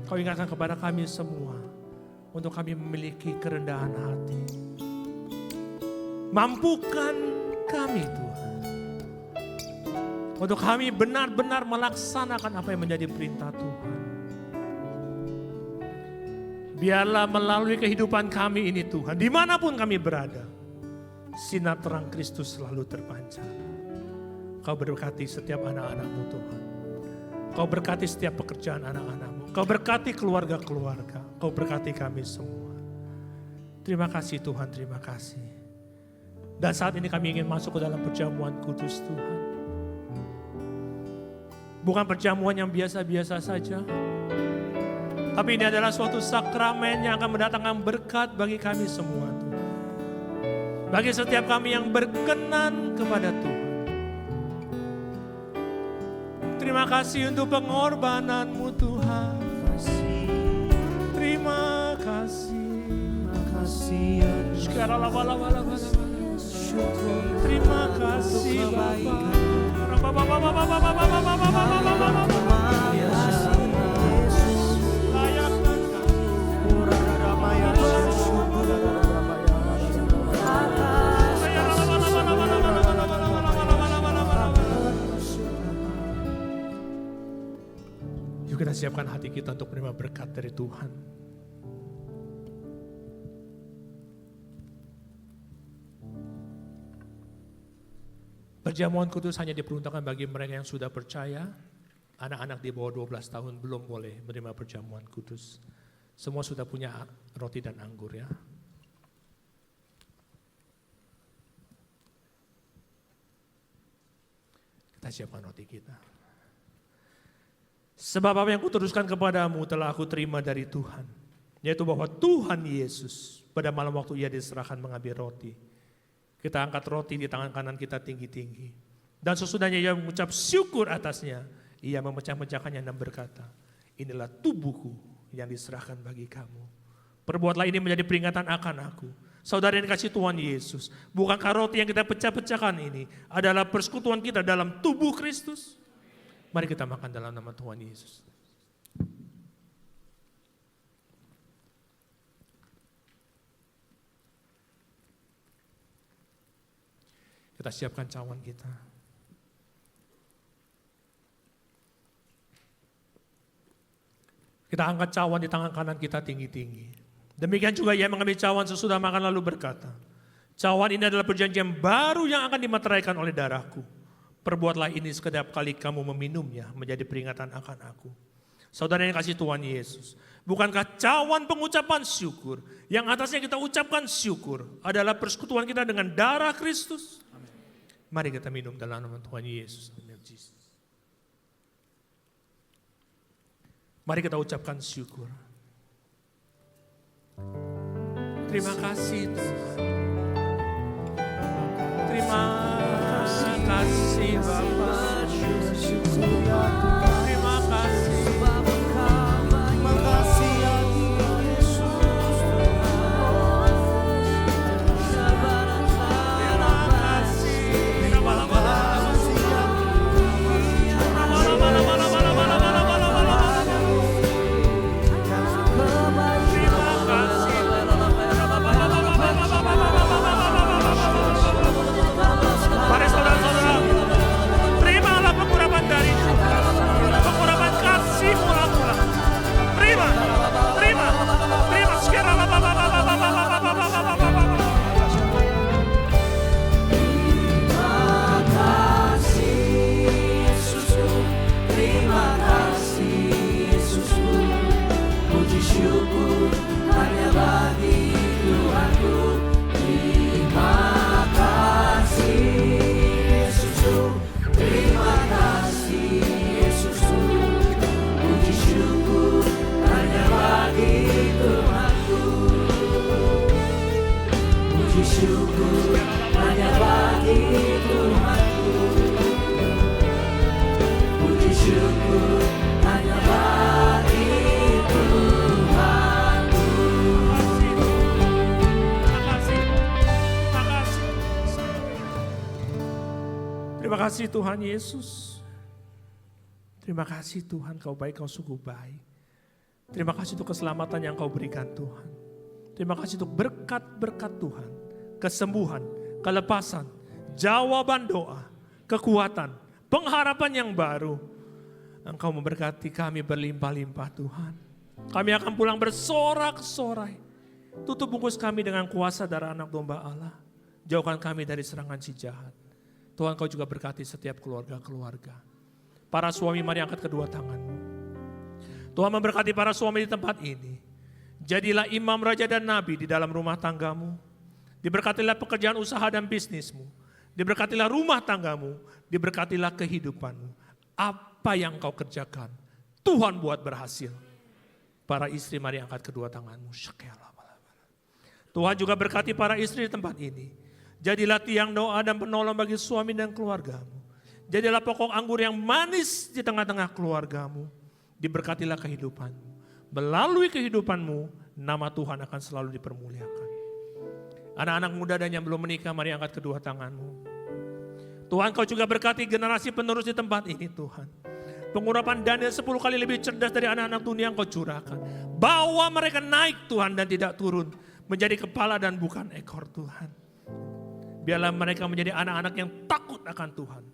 Kau ingatkan kepada kami semua untuk kami memiliki kerendahan hati. Mampukan kami Tuhan, untuk kami benar-benar melaksanakan apa yang menjadi perintah Tuhan. Biarlah melalui kehidupan kami ini Tuhan, dimanapun kami berada, sinar terang Kristus selalu terpancar. Kau berkati setiap anak-anak-Mu Tuhan. Kau berkati setiap pekerjaan anak-anak-Mu. Kau berkati keluarga-keluarga. Kau berkati kami semua. Terima kasih Tuhan, terima kasih. Dan saat ini kami ingin masuk ke dalam perjamuan kudus Tuhan. Bukan perjamuan yang biasa-biasa saja. Tapi ini adalah suatu sakramen yang akan mendatangkan berkat bagi kami semua Tuhan. Bagi setiap kami yang berkenan kepada Tuhan. Terima kasih untuk pengorbanan-Mu Tuhan. Terima kasih. Terima kasih Yuk kita siapkan hati kita untuk menerima berkat dari Tuhan. Perjamuan kudus hanya diperuntukkan bagi mereka yang sudah percaya. Anak-anak di bawah 12 tahun belum boleh menerima perjamuan kudus. Semua sudah punya roti dan anggur ya. Kita siapkan roti kita. Sebab apa yang kuteruskan kepadamu telah aku terima dari Tuhan. Yaitu bahwa Tuhan Yesus pada malam waktu ia diserahkan mengambil roti. Kita angkat roti di tangan kanan kita tinggi-tinggi. Dan sesudahnya ia mengucap syukur atasnya. Ia memecah-mecahkannya dan berkata, inilah tubuhku yang diserahkan bagi kamu. Perbuatlah ini menjadi peringatan akan aku. Saudara yang dikasih Tuhan Yesus. Bukankah roti yang kita pecah-pecahkan ini adalah persekutuan kita dalam tubuh Kristus? Mari kita makan dalam nama Tuhan Yesus. Kita siapkan cawan kita. Kita angkat cawan di tangan kanan kita tinggi-tinggi. Demikian juga ia mengambil cawan sesudah makan lalu berkata, cawan ini adalah perjanjian baru yang akan dimateraikan oleh darahku. Perbuatlah ini setiap kali kamu meminumnya menjadi peringatan akan aku. Saudara yang kasih Tuhan Yesus, bukankah cawan pengucapan syukur yang atasnya kita ucapkan syukur adalah persekutuan kita dengan darah Kristus? Mari kita minum dalam nama Tuhan Yesus. Mari kita ucapkan syukur. Terima kasih Tuhan. Terima kasih Bapa. Terima kasih. Mari saudara-saudara, terimalah pengurapan dari Tuhan. Pengurapan kasih-Mu Tuhan. Terima. Sekarang syukur hanya bagi Tuhanku. Terima kasih Yesusku, terima kasih Yesusku. Puji syukur hanya bagi Tuhanku. Puji syukur hanya bagi Tuhanku. Puji syukur hanya bagi Terima kasih Tuhan Yesus. Terima kasih Tuhan, Kau baik, Kau sungguh baik. Terima kasih untuk keselamatan yang Kau berikan Tuhan. Terima kasih untuk berkat-berkat Tuhan. Kesembuhan, kelepasan, jawaban doa, kekuatan, pengharapan yang baru. Engkau memberkati kami berlimpah-limpah Tuhan. Kami akan pulang bersorak-sorai. Tutup bungkus kami dengan kuasa darah anak domba Allah. Jauhkan kami dari serangan si jahat. Tuhan kau juga berkati setiap keluarga-keluarga. Para suami mari angkat kedua tanganmu. Tuhan memberkati para suami di tempat ini. Jadilah imam, raja dan nabi di dalam rumah tanggamu. Diberkatilah pekerjaan usaha dan bisnismu. Diberkatilah rumah tanggamu. Diberkatilah kehidupanmu. Apa yang kau kerjakan, Tuhan buat berhasil. Para istri mari angkat kedua tanganmu. Tuhan juga berkati para istri di tempat ini. Jadilah tiang doa dan penolong bagi suami dan keluargamu. Jadilah pokok anggur yang manis di tengah-tengah keluargamu. Diberkatilah kehidupanmu. Melalui kehidupanmu, nama Tuhan akan selalu dipermuliakan. Anak-anak muda dan yang belum menikah, mari angkat kedua tanganmu. Tuhan kau juga berkati generasi penerus di tempat ini Tuhan. Pengurapan Daniel 10 kali lebih cerdas dari anak-anak dunia yang kau curahkan. Bawa mereka naik Tuhan dan tidak turun. Menjadi kepala dan bukan ekor Tuhan. Biarlah mereka menjadi anak-anak yang takut akan Tuhan.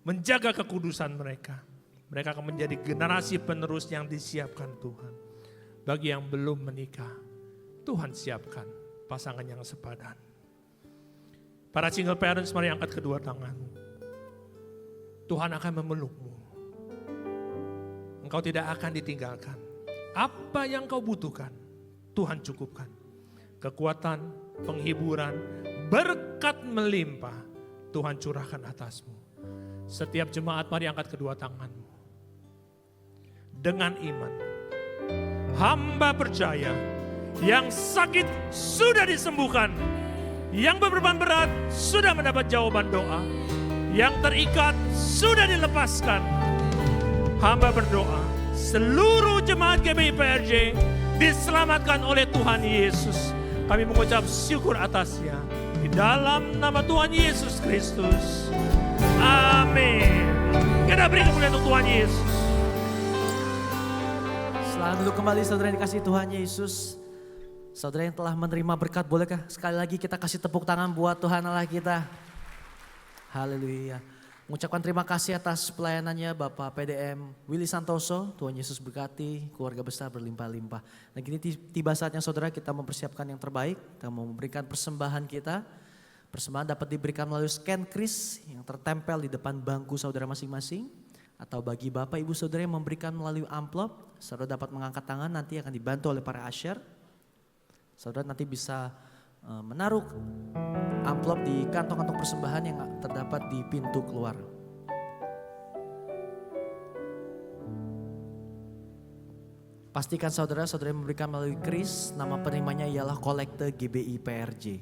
Menjaga kekudusan mereka. Mereka akan menjadi generasi penerus yang disiapkan Tuhan. Bagi yang belum menikah, Tuhan siapkan pasangan yang sepadan. Para single parents mari angkat kedua tanganmu. Tuhan akan memelukmu. Engkau tidak akan ditinggalkan. Apa yang kau butuhkan, Tuhan cukupkan. Kekuatan, penghiburan, berkat melimpah, Tuhan curahkan atasmu. Setiap jemaat mari angkat kedua tanganmu. Dengan iman, hamba percaya yang sakit sudah disembuhkan. Yang berbeban berat sudah mendapat jawaban doa. Yang terikat sudah dilepaskan. Hamba berdoa, seluruh jemaat GBI PRJ diselamatkan oleh Tuhan Yesus. Kami mengucap syukur atasnya. Di dalam nama Tuhan Yesus Kristus. Amin. Kita beri kemuliaan untuk Tuhan Yesus. Selamat duduk kembali saudara yang dikasihi Tuhan Yesus. Saudara yang telah menerima berkat, bolehkah sekali lagi kita kasih tepuk tangan buat Tuhan Allah kita. Haleluya. Mengucapkan terima kasih atas pelayanannya Bapak PDM Willy Santoso. Tuhan Yesus berkati, keluarga besar berlimpah-limpah. Dan kini tiba saatnya saudara kita mempersiapkan yang terbaik. Kita mau memberikan persembahan kita. Persembahan dapat diberikan melalui scan kris yang tertempel di depan bangku saudara masing-masing. Atau bagi Bapak Ibu Saudara yang memberikan melalui amplop, saudara dapat mengangkat tangan, nanti akan dibantu oleh para usher. Saudara nanti bisa menaruh amplop di kantong-kantong persembahan yang terdapat di pintu keluar. Pastikan saudara-saudara yang memberikan melalui kris, nama penerimanya ialah Kolekte GBI PRJ.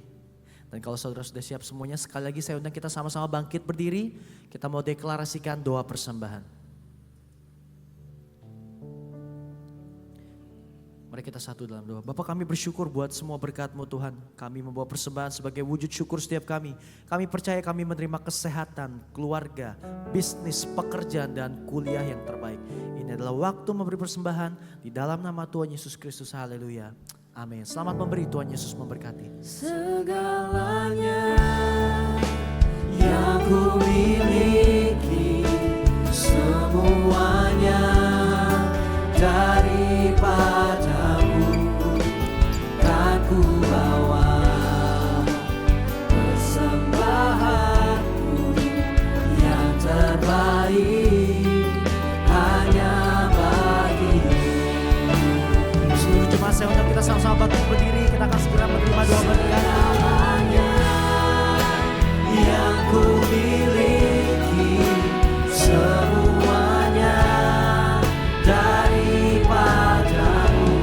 Dan kalau saudara sudah siap semuanya, sekali lagi saya undang kita sama-sama bangkit berdiri. Kita mau deklarasikan doa persembahan. Mari kita satu dalam doa. Bapa, kami bersyukur buat semua berkat-Mu Tuhan. Kami membawa persembahan sebagai wujud syukur setiap kami. Kami percaya kami menerima kesehatan, keluarga, bisnis, pekerjaan dan kuliah yang terbaik. Ini adalah waktu memberi persembahan di dalam nama Tuhan Yesus Kristus. Haleluya. Amin. Selamat memberi, Tuhan Yesus memberkati. Segalanya yang ku miliki, semuanya daripadamu, kan ku bawa persembahanku yang terbaik hanya bagimu. Seluruh jemaat saya undang kita sama-sama bangkit berdiri. Kita akan segera menerima doa berkat. Segalanya yang ku miliki, semuanya daripadamu,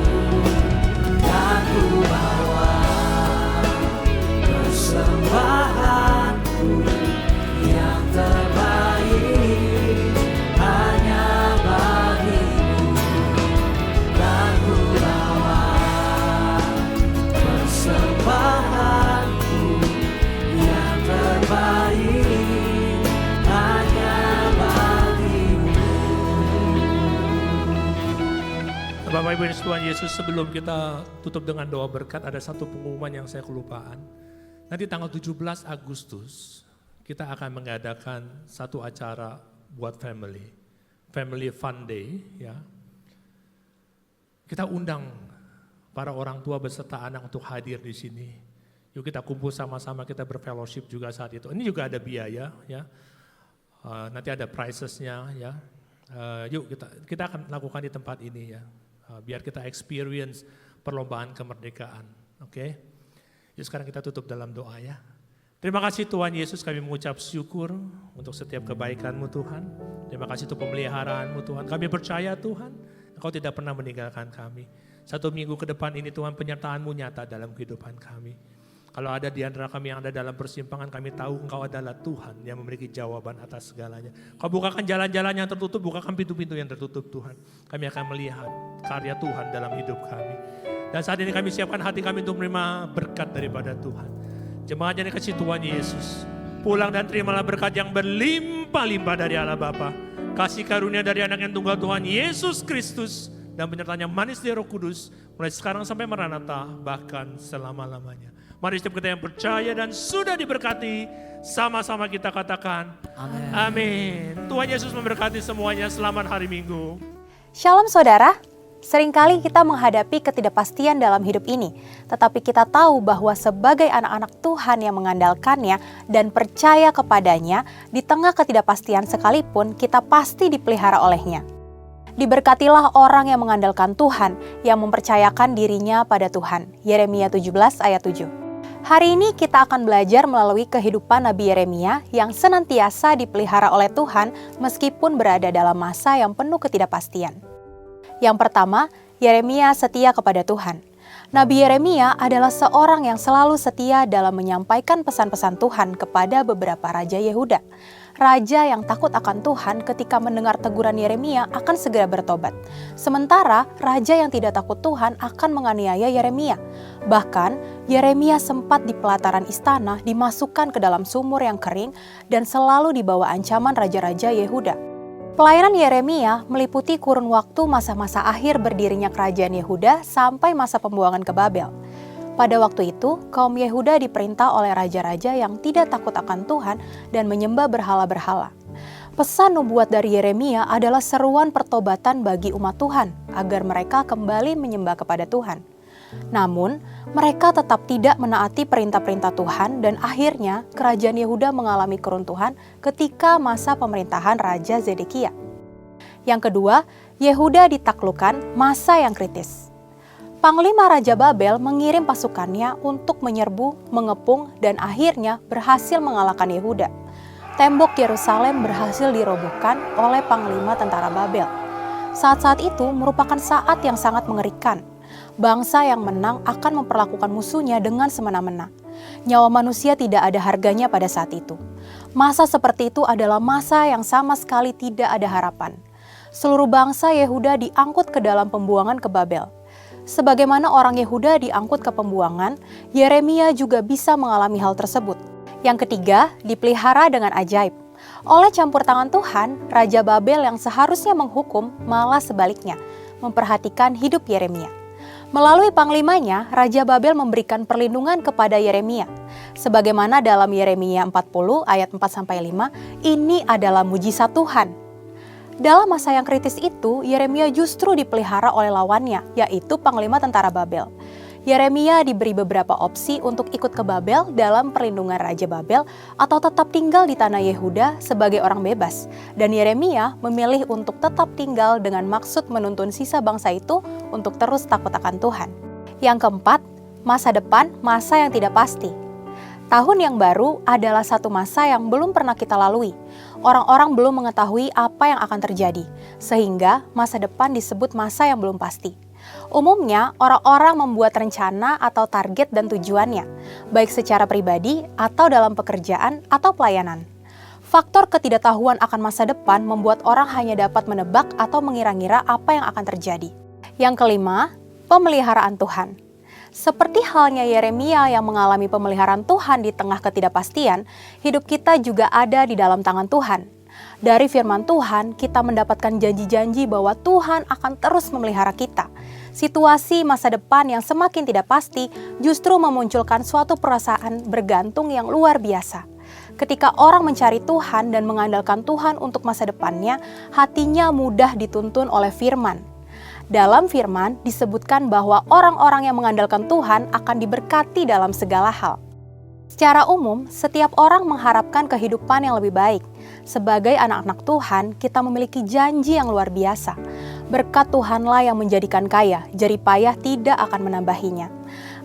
kan ku bawa persembahanku yang terbaik hanya bagimu, kan ku bawa persembahanku yang terbaik hanya bagimu. Bapak Ibu dan Tuhan Yesus, sebelum kita tutup dengan doa berkat, ada satu pengumuman yang saya kelupaan. Nanti tanggal 17 Agustus kita akan mengadakan satu acara buat family fun day ya. Kita undang para orang tua beserta anak untuk hadir di sini. Yuk kita kumpul sama-sama, kita berfellowship juga saat itu. Ini juga ada biaya ya. Nanti ada prizesnya ya. Yuk kita akan lakukan di tempat ini ya. Biar kita experience perlombaan kemerdekaan. Oke. Yuk sekarang kita tutup dalam doa ya. Terima kasih Tuhan Yesus, kami mengucap syukur untuk setiap kebaikan-Mu Tuhan. Terima kasih untuk pemeliharaan-Mu Tuhan. Kami percaya Tuhan, Engkau tidak pernah meninggalkan kami. 1 minggu ke depan ini Tuhan, penyertaan-Mu nyata dalam kehidupan kami. Kalau ada di antara kami yang ada dalam persimpangan, kami tahu Engkau adalah Tuhan yang memiliki jawaban atas segalanya. Kau bukakan jalan-jalan yang tertutup, bukakan pintu-pintu yang tertutup Tuhan. Kami akan melihat karya Tuhan dalam hidup kami. Dan saat ini kami siapkan hati kami untuk menerima berkat daripada Tuhan. Jemaat yang dikasihi Tuhan Yesus, pulang dan terimalah berkat yang berlimpah-limpah dari Allah Bapa, kasih karunia dari anak yang tunggal Tuhan Yesus Kristus, dan penyertaan yang manis dari Roh Kudus, mulai sekarang sampai Maranatha, bahkan selama-lamanya. Mari setiap kita yang percaya dan sudah diberkati, sama-sama kita katakan, amin. Amin. Tuhan Yesus memberkati semuanya, selamat hari Minggu. Shalom saudara. Seringkali kita menghadapi ketidakpastian dalam hidup ini, tetapi kita tahu bahwa sebagai anak-anak Tuhan yang mengandalkannya dan percaya kepadanya, di tengah ketidakpastian sekalipun kita pasti dipelihara olehnya. Diberkatilah orang yang mengandalkan Tuhan, yang mempercayakan dirinya pada Tuhan. Yeremia 17 ayat 7. Hari ini kita akan belajar melalui kehidupan Nabi Yeremia yang senantiasa dipelihara oleh Tuhan meskipun berada dalam masa yang penuh ketidakpastian. Yang pertama, Yeremia setia kepada Tuhan. Nabi Yeremia adalah seorang yang selalu setia dalam menyampaikan pesan-pesan Tuhan kepada beberapa raja Yehuda. Raja yang takut akan Tuhan ketika mendengar teguran Yeremia akan segera bertobat. Sementara raja yang tidak takut Tuhan akan menganiaya Yeremia. Bahkan, Yeremia sempat di pelataran istana dimasukkan ke dalam sumur yang kering dan selalu dibawa ancaman raja-raja Yehuda. Pelayanan Yeremia meliputi kurun waktu masa-masa akhir berdirinya kerajaan Yehuda sampai masa pembuangan ke Babel. Pada waktu itu, kaum Yehuda diperintah oleh raja-raja yang tidak takut akan Tuhan dan menyembah berhala-berhala. Pesan nubuat dari Yeremia adalah seruan pertobatan bagi umat Tuhan agar mereka kembali menyembah kepada Tuhan. Namun, mereka tetap tidak menaati perintah-perintah Tuhan dan akhirnya kerajaan Yehuda mengalami keruntuhan ketika masa pemerintahan Raja Zedekia. Yang kedua, Yehuda ditaklukkan masa yang kritis. Panglima Raja Babel mengirim pasukannya untuk menyerbu, mengepung, dan akhirnya berhasil mengalahkan Yehuda. Tembok Yerusalem berhasil dirobohkan oleh Panglima Tentara Babel. Saat-saat itu merupakan saat yang sangat mengerikan. Bangsa yang menang akan memperlakukan musuhnya dengan semena-mena. Nyawa manusia tidak ada harganya pada saat itu. Masa seperti itu adalah masa yang sama sekali tidak ada harapan. Seluruh bangsa Yehuda diangkut ke dalam pembuangan ke Babel. Sebagaimana orang Yehuda diangkut ke pembuangan, Yeremia juga bisa mengalami hal tersebut. Yang ketiga, dipelihara dengan ajaib. Oleh campur tangan Tuhan, Raja Babel yang seharusnya menghukum malah sebaliknya, memperhatikan hidup Yeremia. Melalui panglimanya, Raja Babel memberikan perlindungan kepada Yeremia. Sebagaimana dalam Yeremia 40 ayat 4-5, ini adalah mujizat Tuhan. Dalam masa yang kritis itu, Yeremia justru dipelihara oleh lawannya, yaitu Panglima Tentara Babel. Yeremia diberi beberapa opsi untuk ikut ke Babel dalam perlindungan Raja Babel atau tetap tinggal di tanah Yehuda sebagai orang bebas. Dan Yeremia memilih untuk tetap tinggal dengan maksud menuntun sisa bangsa itu untuk terus takut akan Tuhan. Yang keempat, masa depan, masa yang tidak pasti. Tahun yang baru adalah satu masa yang belum pernah kita lalui. Orang-orang belum mengetahui apa yang akan terjadi, sehingga masa depan disebut masa yang belum pasti. Umumnya, orang-orang membuat rencana atau target dan tujuannya, baik secara pribadi atau dalam pekerjaan atau pelayanan. Faktor ketidaktahuan akan masa depan membuat orang hanya dapat menebak atau mengira-ngira apa yang akan terjadi. Yang kelima, pemeliharaan Tuhan. Seperti halnya Yeremia yang mengalami pemeliharaan Tuhan di tengah ketidakpastian, hidup kita juga ada di dalam tangan Tuhan. Dari firman Tuhan, kita mendapatkan janji-janji bahwa Tuhan akan terus memelihara kita. Situasi masa depan yang semakin tidak pasti justru memunculkan suatu perasaan bergantung yang luar biasa. Ketika orang mencari Tuhan dan mengandalkan Tuhan untuk masa depannya, hatinya mudah dituntun oleh firman. Dalam firman disebutkan bahwa orang-orang yang mengandalkan Tuhan akan diberkati dalam segala hal. Secara umum, setiap orang mengharapkan kehidupan yang lebih baik. Sebagai anak-anak Tuhan, kita memiliki janji yang luar biasa. Berkat Tuhanlah yang menjadikan kaya, jerih payah tidak akan menambahinya.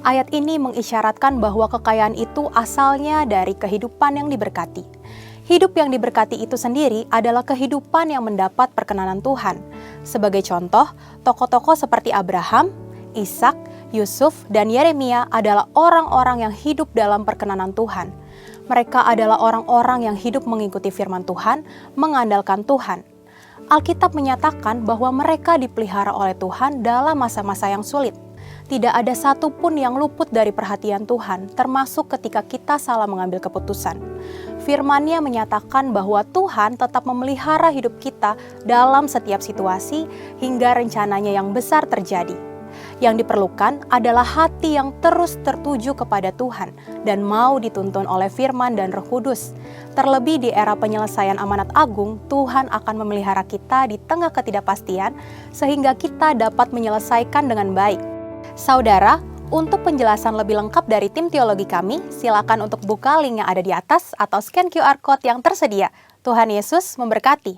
Ayat ini mengisyaratkan bahwa kekayaan itu asalnya dari kehidupan yang diberkati. Hidup yang diberkati itu sendiri adalah kehidupan yang mendapat perkenanan Tuhan. Sebagai contoh, tokoh-tokoh seperti Abraham, Ishak, Yusuf, dan Yeremia adalah orang-orang yang hidup dalam perkenanan Tuhan. Mereka adalah orang-orang yang hidup mengikuti firman Tuhan, mengandalkan Tuhan. Alkitab menyatakan bahwa mereka dipelihara oleh Tuhan dalam masa-masa yang sulit. Tidak ada satupun yang luput dari perhatian Tuhan, termasuk ketika kita salah mengambil keputusan. Firman-Nya menyatakan bahwa Tuhan tetap memelihara hidup kita dalam setiap situasi hingga rencananya yang besar terjadi. Yang diperlukan adalah hati yang terus tertuju kepada Tuhan dan mau dituntun oleh firman dan Roh Kudus. Terlebih di era penyelesaian amanat agung, Tuhan akan memelihara kita di tengah ketidakpastian sehingga kita dapat menyelesaikan dengan baik. Saudara, untuk penjelasan lebih lengkap dari tim teologi kami, silakan untuk buka link yang ada di atas atau scan QR Code yang tersedia. Tuhan Yesus memberkati.